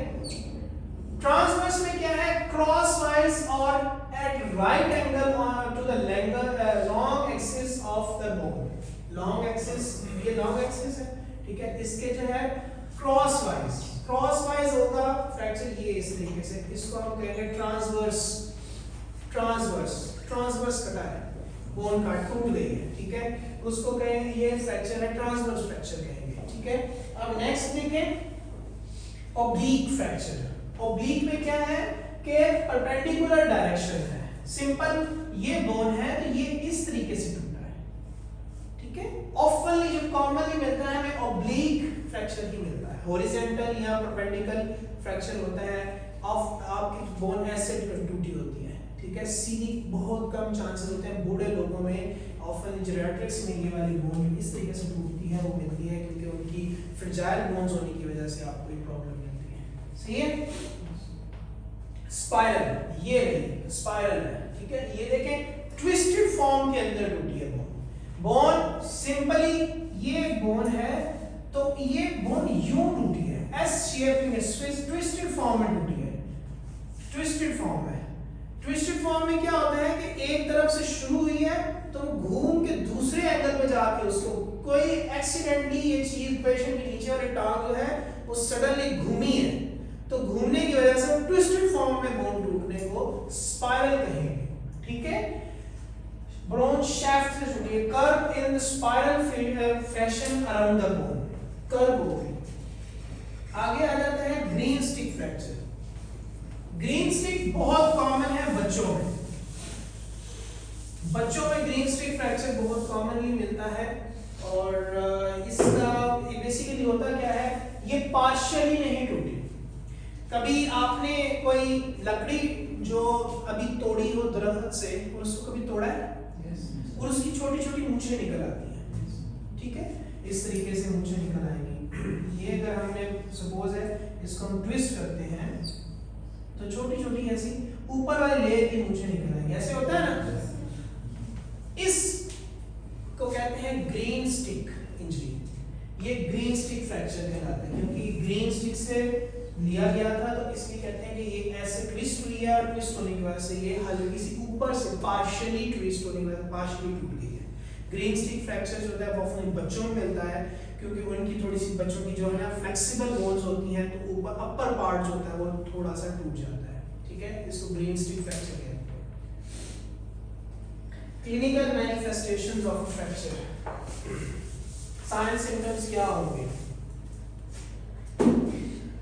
ट्रांसवर्स में क्या है, क्रॉस वाइज और at right angle to the long axis of the bone. Long axis, ये लॉन्ग एक्सिस है, ठीक है, इसके जो है क्रॉस वाइज होगा फ्रैक्चर, ये इस तरीके से, इसको हम कहेंगे ट्रांसवर्स कटा है, बोन का टूट गई है, ठीक है, उसको कहेंगे ये फ्रैक्चर है, ट्रांसवर्स फ्रैक्चर कहेंगे, ठीक है। अब नेक्स्ट देखें ऑब्लीक फ्रैक्चर। ऑब्लीक में क्या है कि परपेंडिकुलर डायरेक्शन है, सिंपल, ये बोन है तो ये इस तरीके से टूटा है, ठीक है। ऑफनली जो कॉमनली मिलता है हमें ऑब्लीक फ्रैक्चर ही मिलता है, हॉरिजॉन्टल या परपेंडिकुलर फ्रैक्चर होता है, आपकी बोन ऐसे टूटी होती है, ठीक है, सीधी बहुत कम चांसेस होते हैं, बूढ़े लोगों में ऑफन जेरियाट्रिक्स में ये वाली बोन इस तरीके से टूटती है, वो मिलती है क्योंकि उनकी फ्रेजाइल बोन्स होने की वजह से आपको ये प्रॉब्लम मिलती है, सही है। स्पाइरल, ये रही स्पाइरल है, ठीक है, ये देखें ट्विस्टेड फॉर्म के अंदर टूटी है बोन सिंपली, ये बोन है तो ये बोन यूं टूटी है, एस शेप में, ट्विस्टेड फॉर्म में टूटी है, ट्विस्टेड फॉर्म में। ट्विस्टेड फॉर्म में क्या होता है कि एक तरफ से शुरू हुई है तो घूम के दूसरे एंगल पे जाके उसको कोई एक्सीडेंटली ये चीज पेशेंट के नीचे वाली टांग जो है वो सडनली घूमी है, तो घूमने की वजह से ट्विस्टेड फॉर्म में बोन टूटने को स्पाइरल कहेंगे, ठीक है। बोन शाफ्ट से जुड़ी है, curve in the spiral fashion around the bone, curve हो गई। आगे आ जाता है green stick fracture. Green stick बहुत कॉमन है बच्चों में, ग्रीन स्टिक फ्रैक्चर बहुत कॉमनली मिलता है, और इसका बेसिकली होता क्या है, ये पार्शियली नहीं टूटी, कभी आपने कोई लकड़ी जो अभी तोड़ी हो दरख्त से और उसको कभी तोड़ा है, और उसकी छोटी छोटी मूंछें निकल आती हैं, ठीक है, इस तरीके से मूंछें निकल आएंगी। ये अगर हमने सपोज है इसको हम ट्विस्ट करते हैं तो छोटी छोटी ऐसी ऊपर वाले लेयर की मूंछें निकल आएंगी, ऐसे होता है ना, इस को कहते हैं ग्रीन स्टिक इंजरी। ये ग्रीन स्टिक फ्रैक्चर कहलाता है क्योंकि ग्रीन स्टिक से लिया गया था, तो इसलिए कहते हैं कि ये ऐसे ट्विस्ट हुई है, और ट्विस्ट होने की वजह से ये हल्की सी ऊपर से पार्शियली ट्विस्ट होने की वजह से पार्शियली टूट गई है। ग्रीन स्टिक फ्रैक्चर जो होता है वो अपने बच्चों में मिलता है क्योंकि उनकी थोड़ी सी बच्चों की जो है ना फ्लेक्सिबल बोन्स होती हैं, तो ऊपर अपर पार्ट जो होता है वो थोड़ा सा टूट जाता है, ठीक है, इसको ग्रीन स्टिक फ्रैक्चर कहते हैं। Clinical manifestations of fracture, sign symptoms क्या होंगे?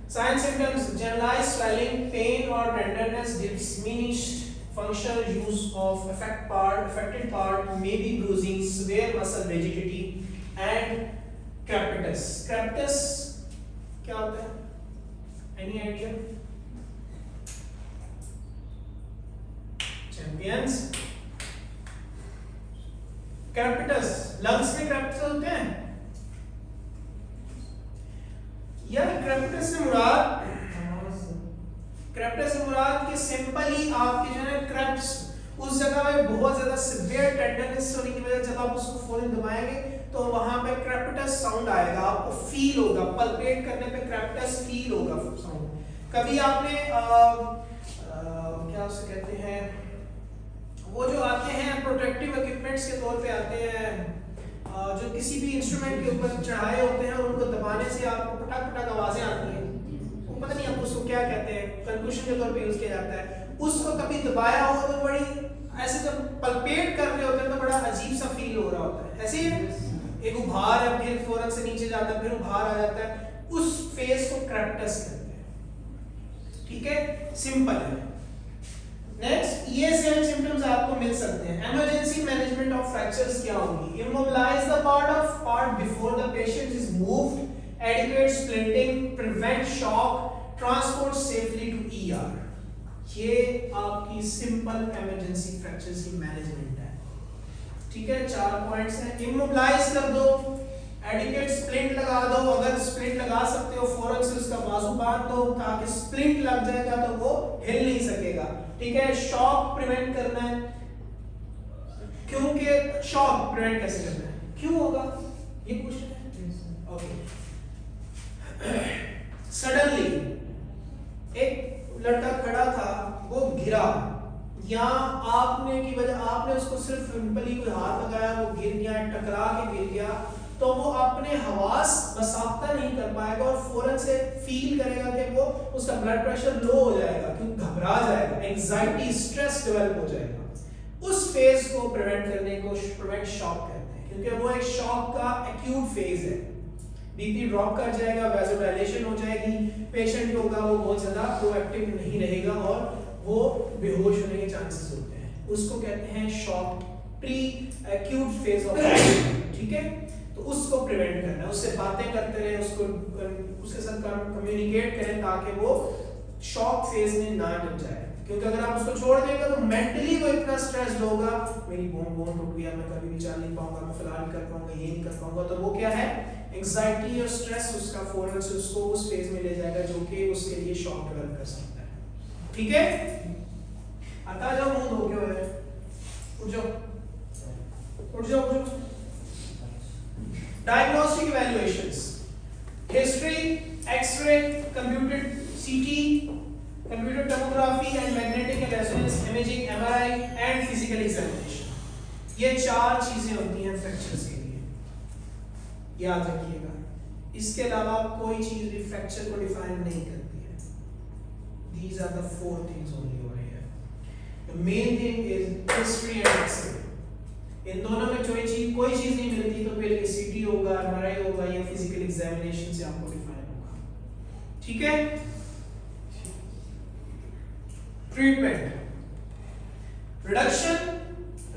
Sign symptoms: generalized swelling, pain or tenderness, diminished functional use of affected part, maybe bruising, severe muscle rigidity, and crepitus. Crepitus क्या होता है? Any idea? Champions? Crepitus, lungs में crepitus होते हैं यार। Crepitus से मुराद कि सिंपली आपके जो है क्रेप्स उस जगह में बहुत ज्यादा सिवियर टेंडरनेस होने की वजह से जब आप उसको फौरन दबाएंगे तो वहां पे क्रेपिटस साउंड आएगा, आपको फील होगा, पल्पेट करने पे क्रेपिटस फील होगा साउंड। कभी आपने क्या उसे कहते हैं, वो जो आते हैं प्रोटेक्टिव इक्विपमेंट्स के तौर पे आते हैं, जो किसी भी इंस्ट्रूमेंट के ऊपर चढ़ाए होते हैं और उनको दबाने से आपको पटक पटक आवाजें आती हैं, वो पता नहीं आप उसको क्या कहते हैं, कंक्लूशन के तौर पे यूज किया जाता है। उसको कभी दबाया हो तो बड़ी ऐसे जब पल्पेट कर रहे होते हैं तो बड़ा अजीब सा फील हो रहा होता है, ऐसे ही एक उभार है, फिर फौरन से नीचे जाता है, फिर उभार आ जाता है, उस फेज को क्रेपिटस कहते हैं। ठीक है, सिंपल है। नेक्स्ट, ये सेम सिम्टम्स आपको मिल सकते हैं। इमरजेंसी मैनेजमेंट ऑफ फ्रैक्चर्स क्या होगी? Immobilise the part before the patient is moved, adequate splinting, prevent shock, transport safely to ER. ये आपकी सिंपल इमरजेंसी फ्रैक्चर्स की मैनेजमेंट है। ठीक है, 4 पॉइंट्स हैं। इमोबिलाइज कर दो, एडिक्वेट स्प्लिंट लगा दो, अगर स्प्लिंट लगा सकते हो फौरन से उसका बाजू बांध दो ताकि स्प्लिंट लग जाएगा तो वो हिल नहीं सकेगा। ठीक है, शॉक प्रिवेंट करना है, क्योंकि शॉक प्रिवेंट कैसे करना है, क्यों होगा ये क्वेश्चन है। ओके, सडनली एक लड़का खड़ा था, वो गिरा, या आपने की वजह आपने उसको सिर्फ सिंपली कोई हाथ लगाया, वो गिर गया, टकरा के गिर गया, तो वो अपने हवास बसाख्ता नहीं कर पाएगा और फौरन से फील करेगा कि वो उसका ब्लड प्रेशर लो हो जाएगा, क्योंकि घबरा जाएगा, एंजाइटी स्ट्रेस डेवलप हो जाएगा। उस फेज को प्रिवेंट करने को प्रिवेंट शॉक कहते हैं, क्योंकि वो एक शॉक का एक्यूट फेज है। बीपी ड्रॉप कर जाएगा, वैसोडाइलेशन हो जाएगी, पेशेंट जो होगा वो बहुत ज्यादा प्रोएक्टिव नहीं रहेगा और वो बेहोश होने के चांसेस होते हैं। उसको कहते हैं shock, pre acute phase of. ठीक है, तो उसको प्रिवेंट करना है, उससे बातें करते रहे, उसके साथ कम्युनिकेट करें ताकि वो शॉक फेज में ना डर जाए, क्योंकि अगर आप उसको छोड़ देंगे तो मेंटली वो इतना स्ट्रेस्ड होगा, मेरी बोन टूट गया, मैं कभी भी चल नहीं पाऊंगा, मैं फिलहाल कर पाऊंगा, ये नहीं कर पाऊंगा, तो वो क्या है, एंजाइटी और स्ट्रेस उसका फौरन से उसको उस फेज में ले जाएगा जो कि उसके लिए शॉक डेवलप कर सकता है। ठीक है, आता जाओ, मुंह धो के हुए, उठ जाओ उठ जाओ उठ जाओ। Diagnostic evaluations: history, X-ray, computed CT, computed tomography and magnetic resonance imaging (MRI) and physical examination. ये 4 चीजें होती हैं फ्रैक्चर्स के लिए, याद रखिएगा। इसके अलावा कोई चीज भी फ्रैक्चर को डिफाइन नहीं करती है। These are the 4 things only over here. The main thing is history and X-ray. इन दोनों में कोई चीज नहीं मिलती तो फिर ये सीटी होगा, एमआरआई होगा या फिजिकल एग्जामिनेशन से आपको डिफाइन होगा। ठीक है, treatment: reduction,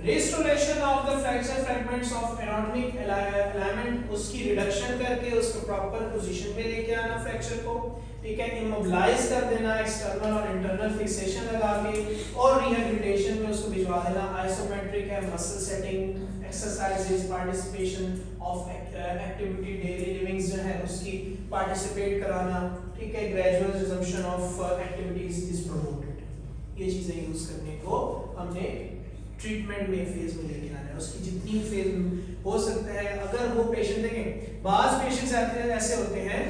restoration of the fracture fragments of anatomic alignment, उसकी रिडक्शन करके उसको प्रॉपर पोजीशन पे लेके आना फ्रैक्चर को। ठीक है, इमोबिलाइज कर देना, एक्सटर्नल और इंटरनल फिक्सेशन लगा के, और रिहैबिलिटेशन में उसको भिजवा देना। आइसोमेट्रिक है, muscle setting, exercises, participation of activity, daily livings जो है उसकी पार्टिसिपेट कराना। ठीक है, gradual resumption of activities is promoted. ये चीजें यूज करने को हमने ट्रीटमेंट में फेज में लेके आना है, उसकी जितनी फेज हो सकता है। अगर वो पेशेंट देखें, बाज पेशेंट्स ऐसे होते हैं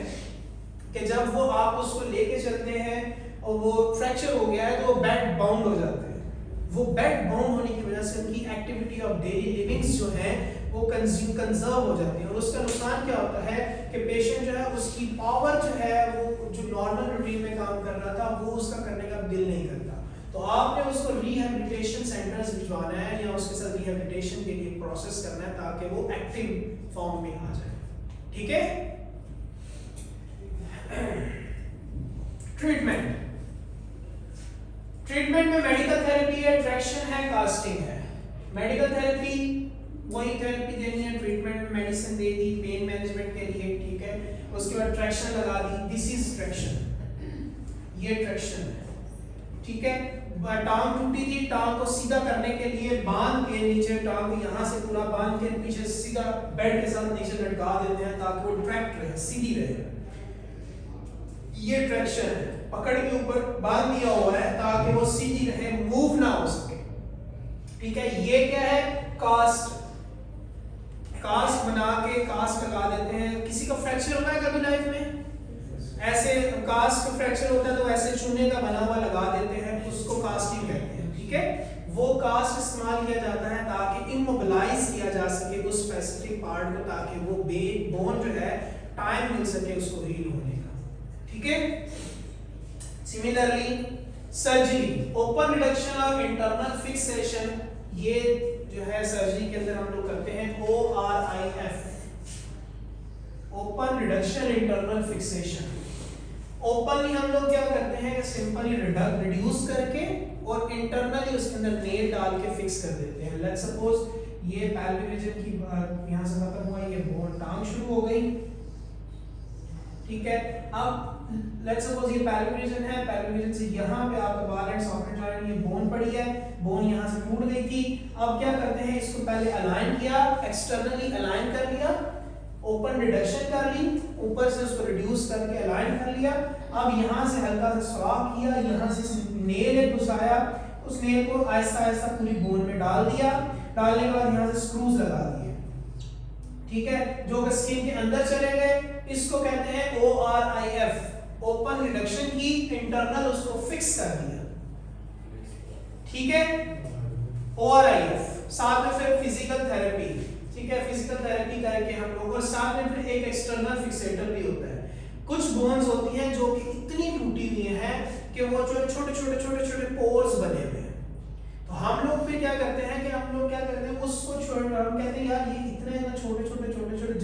कि जब वो आप उसको लेके चलते हैं और वो फ्रैक्चर हो गया है तो वो बेड बाउंड हो जाते हैं। वो बेड बाउंड होने की वजह से उनकी एक्टिविटी ऑफ डेली लिविंग्स जो है वो कंजर्व हो जाती है, और उसका नुकसान क्या होता है कि पेशेंट जो है उसकी पावर जो है वो जो नॉर्मल रूटीन में काम कर रहा था वो उसका करने का दिल नहीं करता। तो आपने उसको रिहैबिलिटेशन सेंटर्स भिजवाना है या उसके साथ रिहैबिलिटेशन के लिए प्रोसेस करना है ताकि वो एक्टिव फॉर्म में आ जाए। ठीक है, ट्रीटमेंट में मेडिकल थेरेपी है, ट्रैक्शन है, कास्टिंग है। मेडिकल थेरेपी वही थेरेपी देनी है, ट्रीटमेंट में मेडिसिन दे दी पेन मैनेजमेंट के लिए। ठीक है, उसके बाद ट्रैक्शन लगा दी, दिस इज ट्रैक्शन, ये ट्रैक्शन है। ठीक है, टांग टूटी थी, टांग को सीधा करने के लिए बांध के नीचे टांग को यहाँ से पूरा बांध के पीछे सीधा बेड के साथ नीचे लटका देते हैं ताकि वो ट्रैक्ट रहे, सीधी रहे। ये ट्रैक्शन है, पकड़ के ऊपर बांध दिया हुआ है ताकि वो सीधी रहे, मूव ना हो सके। ठीक है, ये क्या है, कास्ट बना के कास्ट लगा देते हैं। किसी का फ्रैक्चर हुआ है कभी लाइफ में? ऐसे कास्ट का फ्रैक्चर होता है तो ऐसे चूने का बना हुआ लगा देते हैं, उसको कास्टिंग कहते हैं। ठीक है, वो कास्ट इस्तेमाल किया जाता है ताकि इमोबिलाइज किया जा सके उस स्पेसिफिक पार्ट को, ताकि वो बोन जो है टाइम मिल सके उसको हील होने का। ठीक है, सिमिलरली सर्जरी, ओपन रिडक्शन और इंटरनल फिक्सेशन, ये जो है सर्जरी के अंदर हम लोग करते हैं ORIF, open reduction internal fixation. Openly हम लोग क्या करते हैं कि सिंपली रिड्यूस करके और इंटरनली उसके अंदर नेल डाल के फिक्स कर देते हैं। लेट्स सपोज ये पैल्विक रीजन की यहां से खत्म हुआ, ये बोन टांग शुरू हो गई। ठीक है, अब लेट्स सपोज ये पैल्विक रीजन है, पैल्विक रीजन से यहाँ पे आपका बाल एंड सॉफ्ट जॉइंट ये बोन पड़ी है, बोन यहाँ से टूट गई थी। अब क्या करते हैं, इसको पहले अलाइन किया, एक्सटर्नली अलाइन कर लिया, ओपन रिडक्शन कर ली, ऊपर से उसको रिड्यूस करके अलाइन कर लिया। अब यहाँ से हल्का सा स्वाप किया, यहाँ से नेल एक घुसाया, उस नेल को आहिस्ता आहिस्ता पूरी बोन में डाल दिया। डालने के बाद यहाँ से स्क्रूज लगा दिए। ठीक है, जो कि स्किन के अंदर चले गए, इसको कहते हैं ORIF, ओपन रिडक्शन की, इंटरनल उसको फिक्स कर दिया। ठीक है, ORIF। साथ में फिर फिजिकल थेरेपी, ठीक है, फिजिकल थेरेपी करके हम लोग, और साथ में फिर एक एक्सटर्नल फिक्सेटर भी होता है। कुछ बोन्स होती हैं जो कि इतनी टूटी हुई हैं कि वो जो छोटे छोटे पोर्स बने हुए हैं, तो हम लोग फिर क्या करते हैं कि हम लोग क्या करते हैं उसको हम कहते हैं यार ये इतने छोटे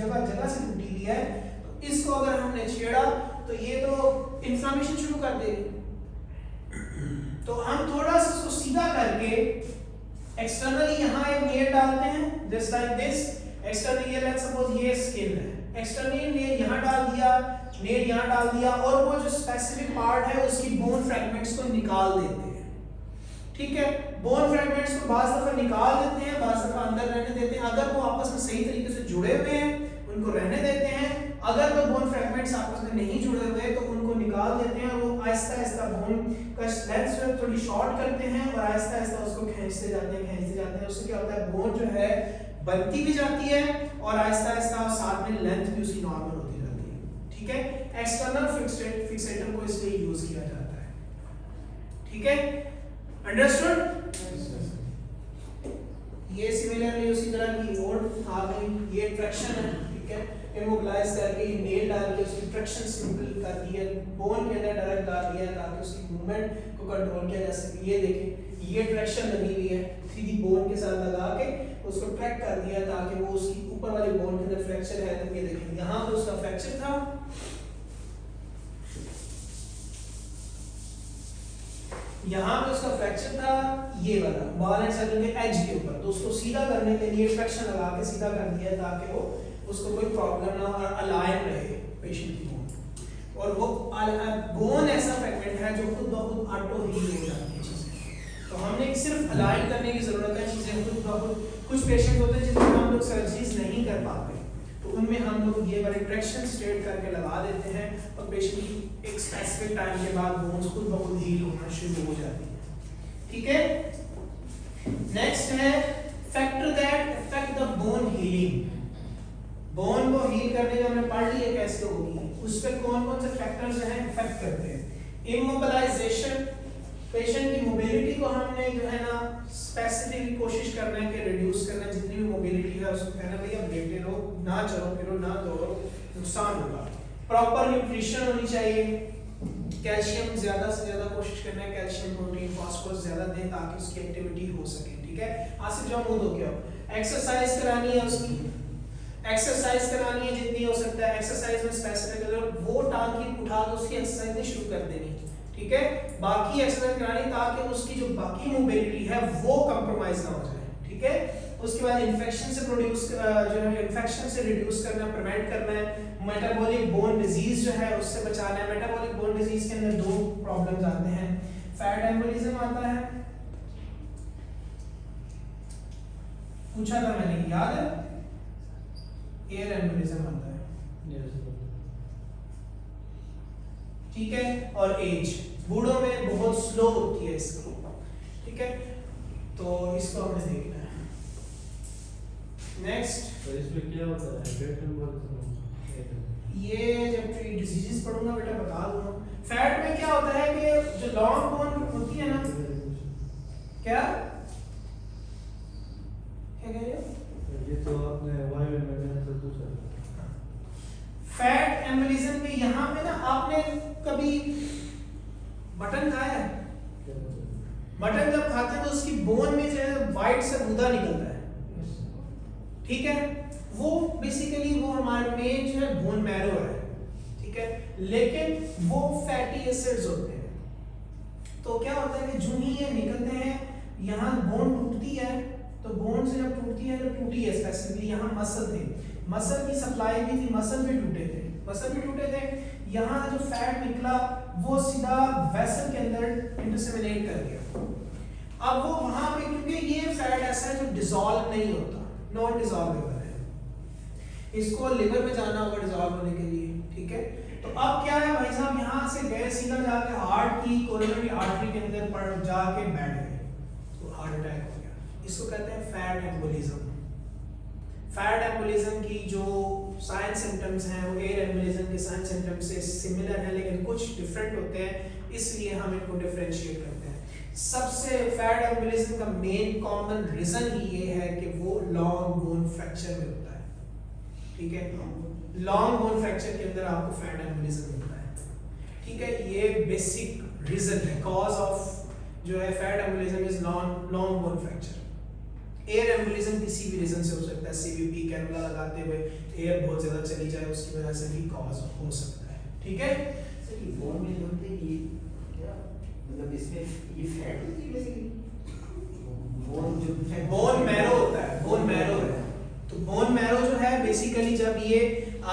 जगह से टूटी हुई है, तो इसको अगर हमने छेड़ा तो ये तो इन्फ्लेमेशन शुरू कर देगी। तो हम थोड़ा सा उसको सीधा करके एक्सटर्नली यहाँ एक नेल डालते हैं, just like this. Externally let's suppose ये स्किन है, एक्सटर्नली नेल यहाँ डाल दिया, नेल यहाँ डाल दिया, और वो जो स्पेसिफिक पार्ट है उसकी बोन फ्रैगमेंट्स को निकाल देते हैं। ठीक है, बोन फ्रैगमेंट्स को बाज़ दफा निकाल देते हैं, बाज़ दफा अंदर रहने देते हैं। अगर वो आपस में सही तरीके से जुड़े हुए हैं उनको रहने देते हैं, अगर वो बोन फ्रैगमेंट्स आपस में नहीं जुड़े हुए तो उनको निकाल देते हैं। वो आहिस्ता आहिस्ता बोन का लेंथ थोड़ी शॉर्ट करते हैं और आहिस्ता आहिस्ता उसको खींचते जाते हैं। उससे क्या होता है, बोन जो है बनती भी जाती है और आहिस्ता आहिस्ता साथ में लेंथ भी उसकी नॉर्मल होती जाती है। ठीक है, एक्सटर्नल फिक्सेटर को इसलिए यूज किया जाता है। ठीक है, अंडरस्टूड? ये सिमिलरली उसी तरह की और आ गई, ये ट्रैक्शन है। ठीक है, इमोबिलाइज करके नेल डाल के उसकी ट्रैक्शन सिंपल कर दी है, बोन के अंदर डायरेक्ट डाल दिया ताकि उसकी मूवमेंट को कंट्रोल किया जा सके। ये देखिए, ये ट्रैक्शन लगी हुई है, सीधी बोन के साथ लगा के उसको ट्रैक कर दिया ताकि वो उसकी ऊपर वाली बोन के अंदर फ्रैक्चर है तो ये देखिए यहाँ पे उसका फ्रैक्चर था, यहाँ पे उसका फ्रैक्चर था, ये वाला बाल एंड सर्कल के एज के ऊपर, तो उसको सीधा करने के लिए ट्रैक्शन लगा के सीधा कर दिया ताकि वो उसको कोई प्रॉब्लम ना और अलाइन रहे पेशेंट की बोन। और वो बोन ऐसा फ्रैगमेंट है जो खुद ब खुद ऑटो हील हो जाती है चीजें, तो हमने सिर्फ अलाइन करने की जरूरत है चीजें खुद ब खुद। कुछ पेशेंट होते हैं जिनमें हम लोग सर्जरीज नहीं कर पाते, तो उनमें हम लोग ये वाले ट्रैक्शन स्ट्रेट करके लगा देते हैं और पेशेंट की एक स्पेसिफिक टाइम के बाद बोन्स खुद ब खुद हील होना शुरू हो जाती है। ठीक है, नेक्स्ट है factor that affect the bone healing. Bone को हील करने का हमने पढ़ लिया कैसे होगी, उस पे कौन-कौन से फैक्टर्स हैं इफेक्ट करते हैं। इमोबिलाइजेशन, पेशेंट की मोबिलिटी को हमने जो है ना स्पेसिफिक कोशिश करना है कि रिड्यूस करना, जितनी भी मोबिलिटी है उसको कहना भैया लेटे रहो, ना चलो फिरो, ना दौड़ो, नुकसान होगा। प्रॉपर न्यूट्रिशन होनी चाहिए, कैल्शियम ज्यादा से ज्यादा कोशिश करना है, कैल्शियम प्रोटीन फास्फोरस ज्यादा दें ताकि उसकी एक्टिविटी हो सके। ठीक है, आसिफ जाओ मुंह धो के आओ। एक्सरसाइज करानी है, उसकी एक्सरसाइज करानी है जितनी हो सकता है। एक्सरसाइज में स्पेसिफिक अगर वो टांग उठा के उसकी एक्सरसाइज नहीं शुरू कर देनी। ठीक है, बाकी एक्सरसाइज करानी ताकि उसकी जो बाकी मोबिलिटी है वो कंप्रोमाइज ना हो जाए। ठीक है, उसके बाद इन्फेक्शन से प्रोड्यूस जो है इन्फेक्शन से रिड्यूस करना, प्रिवेंट करना है। मेटाबॉलिक बोन डिजीज जो है उससे बचाना है। मेटाबॉलिक बोन डिजीज के अंदर दो प्रॉब्लम्स आते हैं, फैट एम्बोलिज्म आता है, पूछा था मैंने, याद है? एयर एम्बोलिज्म आता है, ठीक है, और एज, बूढ़ों में बहुत स्लो होती है इसकी, ठीक है, तो इसको हमें देखना है। नेक्स्ट, तो इसमें क्या होता है? फैट एम्बोलिज्म ये जब डिजीजेस पढ़ूंगा बेटा बता दूंगा। फैट में क्या होता है कि जो लॉन्ग बोन होती है ना, क्या क्या कह रहे हो? ये तो आपने वायु में मैंने तो पूछा। फैट एम्बोलिज्म में यहाँ पे ना, आपने कभी मटन खाया है? मटन जब खाते हैं तो उसकी बोन में जो है वाइट सा गुदा निकलता है, ठीक है, वो बेसिकली वो हमारे में जो है बोन मैरो है, ठीक है, लेकिन वो फैटी एसिड्स होते हैं। तो क्या होता है कि जो ही ये निकलते हैं, यहाँ बोन टूटती है, तो बोन से जब टूटती है, तो टूटी है स्पेसिफिकली यहाँ मसल थे, मसल की सप्लाई भी थी, मसल भी टूटे थे, मसल भी टूटे थे, यहाँ जो फैट निकला वो सीधा वेसल के अंदर इंटरसेमिनेट कर गया। अब वो वहां पे, क्योंकि ये फैट ऐसा है जो डिसॉल्व नहीं होता, नॉन डिसॉल्वेबल है, इसको लिवर में जाना होगा डिसॉल्व होने के लिए, ठीक है। तो अब क्या है भाई साहब, यहाँ से गए सीधा जाके हार्ट की कोरोनरी आर्टरी के अंदर पड़ जाके बैठ गए, तो हार्ट अटैक हो गया। इसको कहते हैं फैट एम्बोलिज्म। फैट एम्बोलिज्म की जो साइन सिम्टम्स हैं वो एयर एम्बोलिज्म के साइन सिम्टम्स से सिमिलर हैं, लेकिन कुछ डिफरेंट होते हैं, इसलिए हम इनको डिफरेंशिएट करते हैं। सबसे फैट एम्बोलिज्म का मेन कॉमन रीजन ही ये है कि वो लॉन्ग बोन फ्रैक्चर में होता है, ठीक है, लॉन्ग बोन फ्रैक्चर के अंदर आपको फैट एम्बोलिज्म मिलता है, ठीक है, ये बेसिक रीजन है, कॉज ऑफ जो है fat embolism is long bone fracture. Air embolism किसी भी रीजन से हो सकता है, सीवीपी कैनुला लगाते हुए एयर बहुत ज्यादा चली जाए, उसकी वजह से भी कॉज हो सकता है, ठीक है। सर ये बोन में बोलते हैं ये क्या मतलब इसमें ये फैट होती है बेसिकली, बोन जो फैट, बोन मैरो होता है, बोन मैरो है, तो बोन मैरो जो है बेसिकली जब ये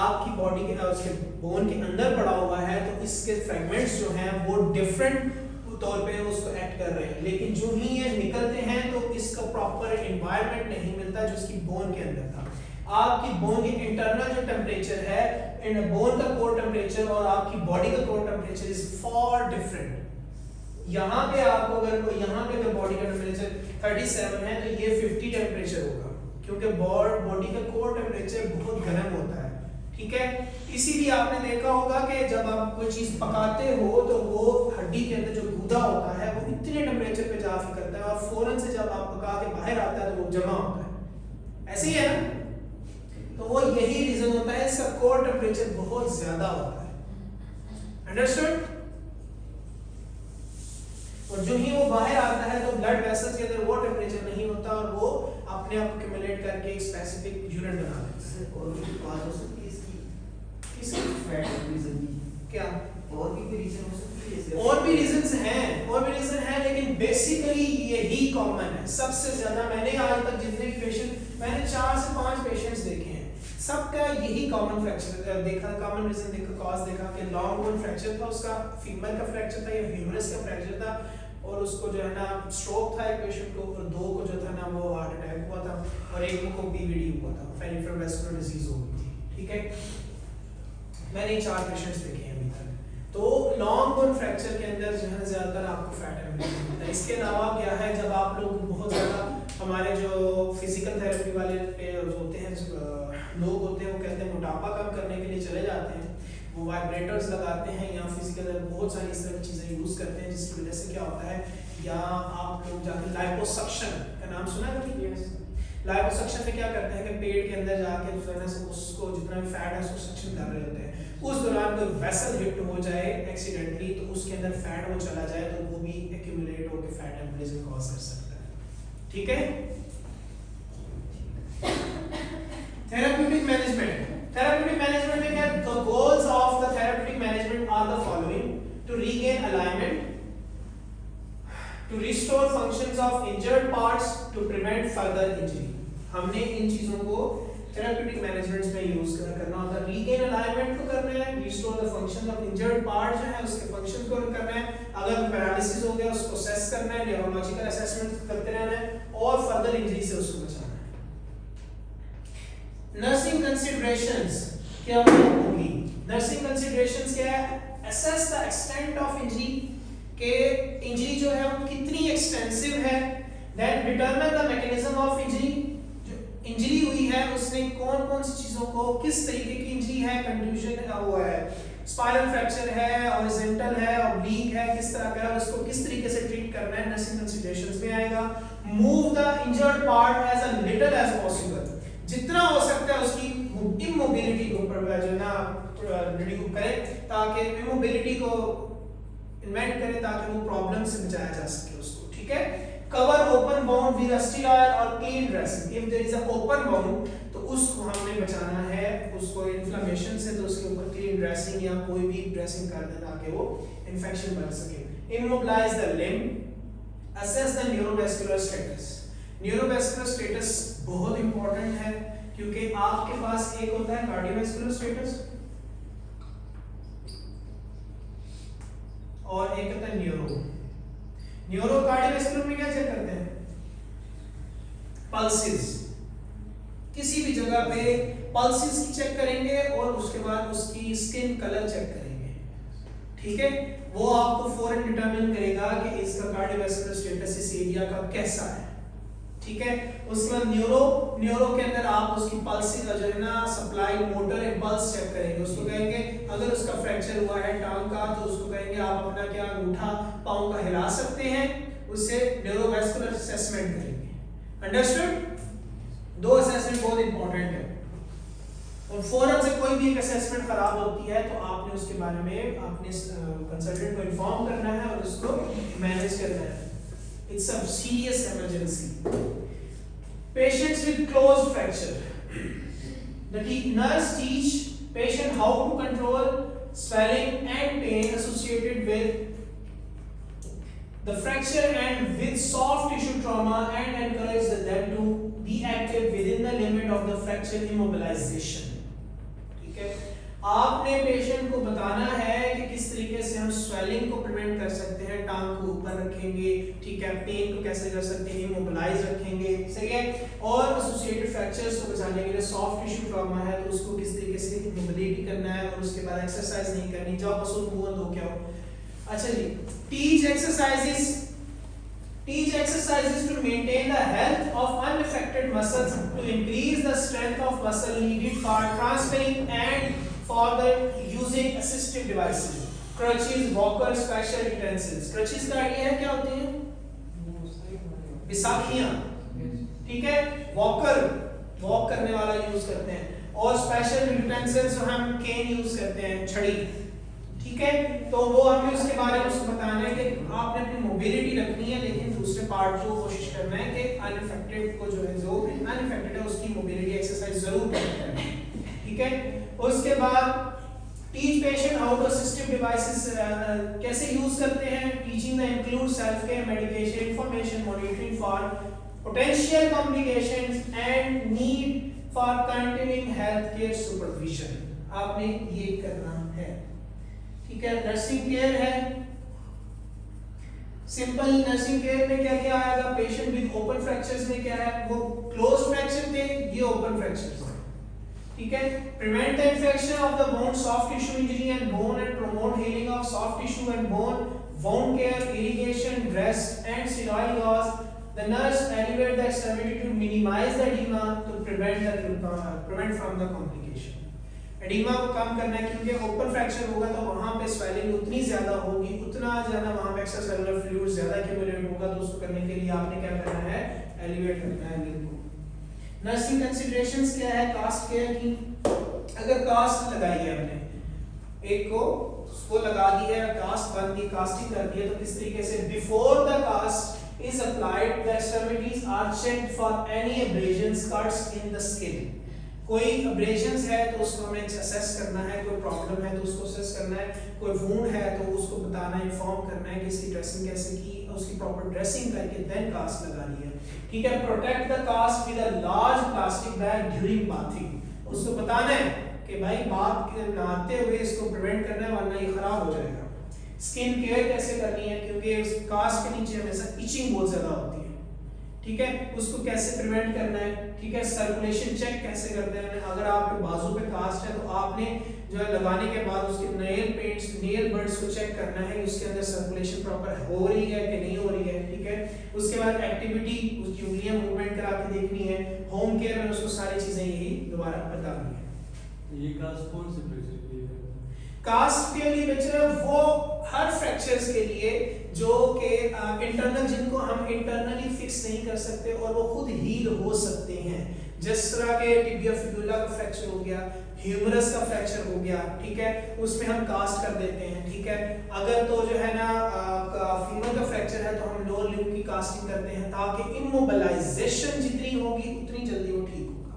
आपकी बॉडी के उसके बोन के अंदर पड़ा हुआ है, तो इसके फ्रेगमेंट्स जो हैं वो डिफरेंट तौर पे उसको एक्ट कर रहे हैं, लेकिन जो ही ये निकलते हैं तो इसका प्रॉपर एनवायरनमेंट नहीं मिलता जो इसकी बोन के अंदर था। आपकी बोन के इंटरनल जो टेम्परेचर है, इन बोन का कोर टेम्परेचर और आपकी बॉडी का core temperature is for different. यहाँ पे आपको अगर यहाँ पे अगर बॉडी का टेम्परेचर 37 है तो ये 50 टेम्परेचर होगा, क्योंकि बॉडी का कोर टेम्परेचर बहुत गर्म होता है, ठीक है। इसीलिए आपने देखा होगा कि जब आप कोई चीज पकाते हो तो वो हड्डी के अंदर जो गूदा होता है वो इतने टेम्परेचर पे जाके करता है, और फौरन से जब आप पका के बाहर आता है तो वो जमा होता है, ऐसे ही है ना। तो वो यही रीजन होता है, इसका कोर टेम्परेचर बहुत ज्यादा होता है, अंडरस्टूड। और जो ही वो बाहर आता है तो ब्लड वेसल्स के अंदर वो टेम्परेचर नहीं होता, और वो अपने आप एक्यूमुलेट करके एक स्पेसिफिक यूनिट बना देता है। और भी कॉज हो सकती है इसकी फैट एम्बोलिज्म की, क्या और भी कोई रीजन हो सकती है इसका? और भी रीजंस हैं, लेकिन बेसिकली यही कॉमन है सबसे ज्यादा। मैंने आज तक जितने भी पेशेंट, मैंने 4 से 5 पेशेंट्स देखे हैं, सबका यही कॉमन फ्रैक्चर देखा, कॉमन रीजन देखा, कॉज देखा कि लॉन्ग बोन फ्रैक्चर था, उसका फीमर का फ्रैक्चर था या ह्यूमरस का फ्रैक्चर था, और उसको जो है ना स्ट्रोक था एक पेशेंट को, और 2 को जो था ना वो हार्ट अटैक हुआ था, और एक को पीवीडी हुआ था, पेरिफेरल वैस्कुलर डिजीज हो गई थी, ठीक है। मैंने 4 पेशेंट्स देखे हैं अभी तक। तो लॉन्ग बोन फ्रैक्चर के अंदर जो है ज्यादातर आपको फैट एम्बोलिज्म होता है। इसके अलावा क्या है, जब आप लोग बहुत ज्यादा, हमारे जो फिजिकल थेरेपी वाले होते हैं लोग होते हैं, वो कहते हैं मोटापा कम करने के लिए चले जाते हैं, वो वाइब्रेटर्स लगाते हैं या फिजिकल बहुत सारी इस तरह की चीजें यूज करते हैं, जिसकी वजह से क्या होता है, या आप लोग जाके लाइपोसक्शन का नाम सुना है कभी? लाइपोसक्शन में क्या करते हैं कि पेट के अंदर जाके उसको जितना भी फैट है उसको सक्शन कर रहे होते हैं, उस दौरान कोई वेसल हिट हो जाए एक्सीडेंटली तो उसके अंदर फैट वो चला जाए तो वो भी एक्यूमुलेट होकर फैट एम्बोलिज्म कॉज कर सकता है, ठीक है। थेरेप्यूटिक मैनेजमेंट में क्या, the goals of the therapeutic management are the following: to regain alignment, to restore functions of injured parts, to prevent further injury। हमने इन चीजों को थेरेप्यूटिक मैनेजमेंट में यूज करना होता है। रीगेन अलाइनमेंट को करना है, restore the function of injured part जो है उसके फंक्शन को करना है, अगर पैरालिसिस हो गया उसको असेस करना है, न्यूरोलॉजिकल असेसमेंट करते रहना है और फर्दर इंजरी से उसको बचाना है। नर्सिंग कंसीडरेशंस क्या होगी? नर्सिंग कंसीडरेशंस क्या है? Assess the extent of injury, के इंजरी जो है वो कितनी एक्सटेंसिव है, then determine the mechanism of injury, जो इंजरी हुई है उसने कौन कौन सी चीजों को, किस तरीके की इंजरी है, कंट्यूजन वो है, स्पाइनल फ्रैक्चर है, हॉरिजॉन्टल है, ऑब्लिक है, किस तरह का है, उसको किस तरीके से ट्रीट करना है, नर्सिंग कंसीडरेशंस में आएगा। Move the injured part as a little as possible, जितना हो सकता है उसकी इमोबिलिटी को जो ना रिड्यूस करें, ताकि इमोबिलिटी को इन्वेंट करें ताकि वो प्रॉब्लम से बचाया जा सके उसको, ठीक है। Cover open wound with sterile और clean dressing, if there is a open wound तो उसको हमने बचाना है उसको इन्फ्लेमेशन से, तो उसके ऊपर क्लीन ड्रेसिंग या कोई भी ड्रेसिंग कर दें ताकि वो इन्फेक्शन बच सके। Immobilise the limb, assess the neurovascular status. Neurovascular status बहुत इंपॉर्टेंट है क्योंकि आपके पास एक होता है कार्डियोवेस्कुलर स्टेटस और एक होता है न्यूरो। न्यूरो कार्डियोवेस्कुलर में क्या चेक करते हैं? पल्सेस, किसी भी जगह पे पल्सेस की चेक करेंगे और उसके बाद उसकी स्किन कलर चेक करेंगे, ठीक है। वो आपको फौरन डिटरमिन करेगा कि इसका कार्डियोवेस्कुलर स्टेटस इस एरिया का कैसा है, ठीक है। उसके बाद न्यूरो के अंदर आप उसकी पल्स जो है ना सप्लाई मोटर इम्पल्स चेक करेंगे, उसको कहेंगे अगर उसका फ्रैक्चर हुआ है टांग का तो उसको कहेंगे आप अपना क्या अंगूठा पांव का हिला सकते हैं, उससे न्यूरोवेस्कुलर असेसमेंट करेंगे। अंडरस्टूड? दो असेसमेंट बहुत इंपॉर्टेंट है और फौरन से कोई भी एक असेसमेंट खराब होती है तो आपने उसके बारे में अपने कंसल्टेंट को इन्फॉर्म करना है और उसको मैनेज करना है। It's a serious emergency. Patients with closed fracture. The nurse teach patient how to control swelling and pain associated with the fracture and with soft tissue trauma and encourage them to be active within the limit of the fracture immobilization. ठीक है, आपने patient को बताना है कि किस तरीके से हम स्वेलिंग को प्रिवेंट कर सकते हैं, टांग को ऊपर रखेंगे, ठीक है, पेन को कैसे कर सकते हैं, इमोबिलाइज रखेंगे, सही है, और एसोसिएटेड फ्रैक्चर्स को बचाने के लिए सॉफ्ट टिश्यू ट्रॉमा है तो उसको किस तरीके से इमोबिलिटी करना है और उसके बाद एक्सरसाइज नहीं करनी, जाओ बस मूव ऑन हो क्या हो। अच्छा जी, teach exercises to maintain the health of unaffected muscles, to increase the strength of muscle needed for transferring and for the using assistive devices, crutches, walkers, special utensils। crutches का idea है क्या होती है? बिसाखियां, ठीक है, वॉकर वॉक करने वाला use करते हैं, और स्पेशल यूटेंसिल्स जो हम केन यूज करते हैं, छड़ी, ठीक है। तो वो हमें उसके बारे में उसको बताना है कि आपने अपनी मोबिलिटी रखनी है लेकिन दूसरे पार्ट को कोशिश करना है कि अनअफेक्टेड को जो है जो अनअफेक्टेड है उसकी मोबिलिटी एक्सरसाइज जरूर करना है, ठीक है। उसके बाद teach patient how to assistive devices कैसे यूज करते हैं, teaching the include self care, medication, information, monitoring for potential complications and need for continuing health care supervision. आपने ये करना है, ठीक है। नर्सिंग केयर है, सिंपल नर्सिंग केयर में क्या क्या आएगा? पेशेंट विद ओपन फ्रैक्चर्स में क्या है, वो क्लोज फ्रैक्चर थे, ये ओपन फ्रैक्चर्स हैं, ठीक है। Prevent the infection of the bone, soft tissue injury and bone and promote healing of soft tissue and bone, wound care, irrigation, rest and sterile gauze. The nurse elevate the extremity to minimize the edema to prevent from the complication. Oedema को कम करना है क्योंकि open fracture होगा तो वहां पे swelling उतनी ज्यादा होगी, उतना ज्यादा वहां पे एक्स्ट्रासेलुलर फ्लूइड ज्यादा एक्यूमुलेट होगा, तो उसको करने के लिए आपने क्या करना है? एलिवेट करना है लीड को। नर्सिंग कंसीडरेशंस क्या है कास्ट केयर की? अगर कास्ट लगाई है हमने एक को उसको लगा दी है, कास्ट बन दी, कास्टिंग कर दी है, तो किस तरीके से before the cast is applied, the extremities are checked for any abrasions, cuts in the skin. कोई अब्रेशंस है तो उसको हमें असेस करना है, कोई प्रॉब्लम है तो उसको असेस करना है, कोई वुंड है तो उसको बताना, इन्फॉर्म करना है कि इसकी ड्रेसिंग कैसे की, उसकी प्रॉपर ड्रेसिंग करके देन कास्ट लगानी है। ठीक है, protect the cast with a large plastic bag during bathing, उसको बताना है कि भाई बाथ के नहाते हुए इसको प्रिवेंट करना है वरना ये खराब हो जाएगा। स्किन केयर कैसे करनी है, क्योंकि उस कास्ट के नीचे हमेशा इचिंग बहुत ज्यादा होती है। ठीक है, उसको कैसे प्रिवेंट करना है। ठीक है, सर्कुलेशन चेक कैसे करते हैं, अगर आपके बाजू पे कास्ट है तो आपने जो है लगाने के बाद उसके नेल पेंट्स, नेल बड्स को चेक करना है कि उसके अंदर सर्कुलेशन प्रॉपर हो रही है कि नहीं हो रही है। ठीक है, उसके बाद एक्टिविटी, उसकी उंगलियां मूवमेंट करा के देखनी है। होम केयर में उसको सारी चीजें यही दोबारा बतानी है। ये कास्ट कौन से फ्रैक्चर के लिए है? कास्ट के लिए बच्चे वो हर फ्रैक्चर्स के लिए जो कि इंटरनल, जिनको हम इंटरनली फिक्स नहीं कर सकते और वो खुद हील हो सकते हैं, जिस तरह के टिबिया फिबुला का फ्रैक्चर हो गया, ह्यूमरस का फ्रैक्चर हो गया। ठीक है, उसमें हम कास्ट कर देते हैं। ठीक है, अगर तो जो है ना फीमर का फ्रैक्चर है तो हम लोअर लिम्ब की कास्टिंग करते हैं ताकि इमोबिलाइजेशन जितनी होगी उतनी जल्दी वो ठीक होगा।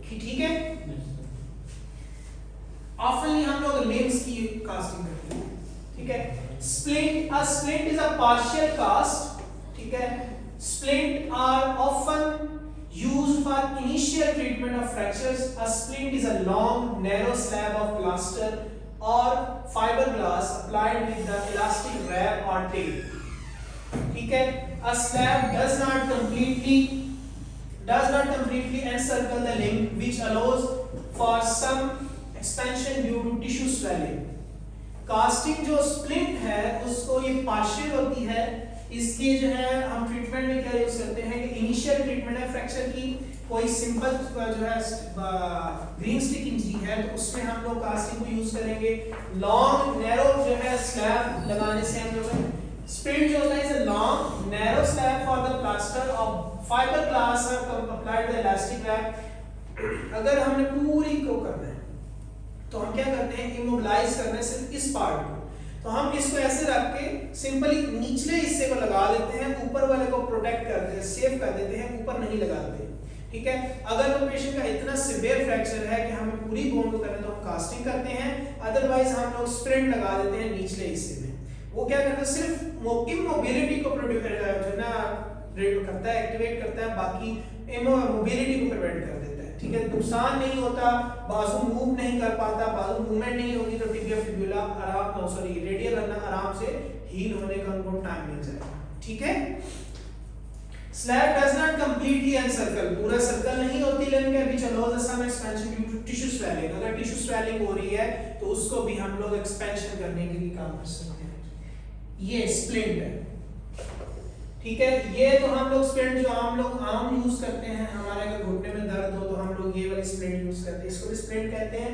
ठीक है, ऑफनली हम लोग लिम्स की कास्टिंग करते हैं। ठीक है, splint, a splint is a partial cast. ठीक है, splint are often used for initial treatment of fractures. A splint is a long narrow slab of plaster or fiberglass applied with the elastic wrap or tape. ठीक है, a slab does not completely encircle the limb, which allows for some expansion due to tissue swelling. Casting जो splint है उसको ये partial होती है, इसके जो है हम ट्रीटमेंट में क्या यूज करते हैं कि इनिशियल ट्रीटमेंट है फ्रैक्चर की, कोई सिंपल जो है ग्रीन स्टिक इंजरी है तो उसमें हम लोग कास्टिंग को यूज करेंगे। लॉन्ग नैरो जो है स्लैब लगाने से हम लोग स्प्लिंट जो होता है is a long narrow slab for the plaster of fibreglass और अप्लाइड विद इलास्टिक रैप। अगर हमने पूरी को करना है तो हम क्या करते हैं, इमोबिलाइज करना है सिर्फ इस पार्ट को, तो हम इसको ऐसे रख के सिंपली निचले हिस्से को लगा देते हैं, ऊपर वाले को प्रोटेक्ट करते हैं, सेव कर देते हैं, ऊपर नहीं लगाते। ठीक है, अगर वो पेशेंट का इतना सिवियर फ्रैक्चर है कि हमें पूरी बोन को करना है तो हम कास्टिंग करते हैं, अदरवाइज हम लोग स्प्रिंट लगा देते हैं निचले हिस्से में। वो क्या करता है, सिर्फ इमोबिलिटी को प्रोड्यूस जो ना करता है, एक्टिवेट करता है, बाकी इमोबिलिटी को प्रिवेंट कर देता है। ठीक है, नुकसान नहीं होता, बाजू मूव नहीं कर पाता, बाजू मूवमेंट नहीं होगी तो टिबिया फिबुला रेडियल रखना आराम से हील होने का उनको टाइम मिल जाएगा। ठीक है, slab does not completely encircle, पूरा सर्कल नहीं होती लिम्ब के बीच, allows some expansion due to tissue swelling. अगर टिश्यू स्वेलिंग हो रही है तो उसको भी हम लोग एक्सपेंशन करने के लिए काम कर सकते हैं। ये स्प्लिंट है। ठीक है, ये तो हम लोग स्प्लिंट जो हम लोग आम यूज करते हैं, हमारे अगर घुटने में दर्द हो तो हम लोग ये वाली स्प्लिंट यूज करते हैं, इसको भी स्प्लिंट कहते हैं।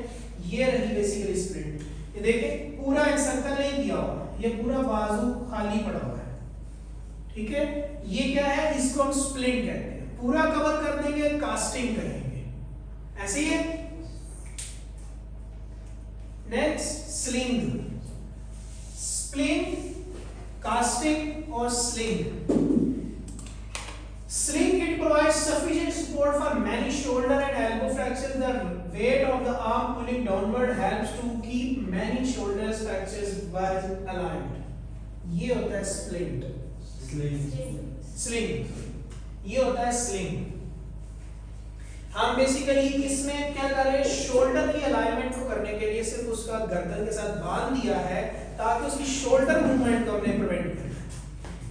ये रही बेसिकली स्प्लिंट। ये देखिए पूरा एनसर्कल नहीं किया हुआ, ये पूरा बाजू खाली पड़ा हुआ है। ठीक है, ये क्या है, इसको हम स्प्लिंट कहते हैं। पूरा कवर कर देंगे, कास्टिंग करेंगे, ऐसे ही है। नेक्स्ट स्लिंग, स्प्लिंट, कास्टिंग और sling. Sling, it provides sufficient support for many shoulder and elbow fractures. The weight of the arm pulling downward helps to keep many shoulders fractures well aligned. ये होता है splint. Sling. ये होता है sling. हम basically इसमें क्या कर रहे हैं, शोल्डर की अलाइनमेंट को करने के लिए सिर्फ उसका गर्दन के साथ बांध दिया है ताकि उसकी शोल्डर मूवमेंट को हमने प्रिवेंट करना,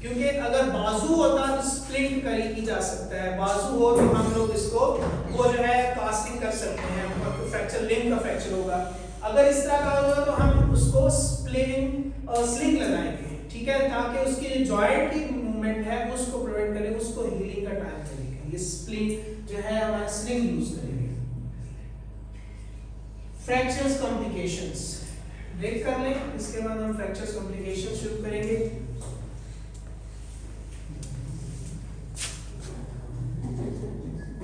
क्योंकि अगर बाजू होता तो स्प्लिंट की जा सकता है, बाजू हो तो हम लोग इसको वो जो है कास्टिंग कर सकते हैं, फ्रैक्चर लिम्ब का फ्रैक्चर होगा। अगर इस तरह का होगा तो हम उसको स्लिंग लगाएंगे। ठीक है, ताकि उसकी जो जॉइंट की मूवमेंट है उसको प्रिवेंट करें, उसको हीलिंग का टाइम लगेगा। ये स्प्लिंट जो है हमारा स्लिंग यूज करेंगे। फ्रैक्चर्स कॉम्प्लिकेशंस ब्रेक कर लें, इसके बाद हम फ्रैक्चर्स कॉम्प्लिकेशंस शुरू करेंगे।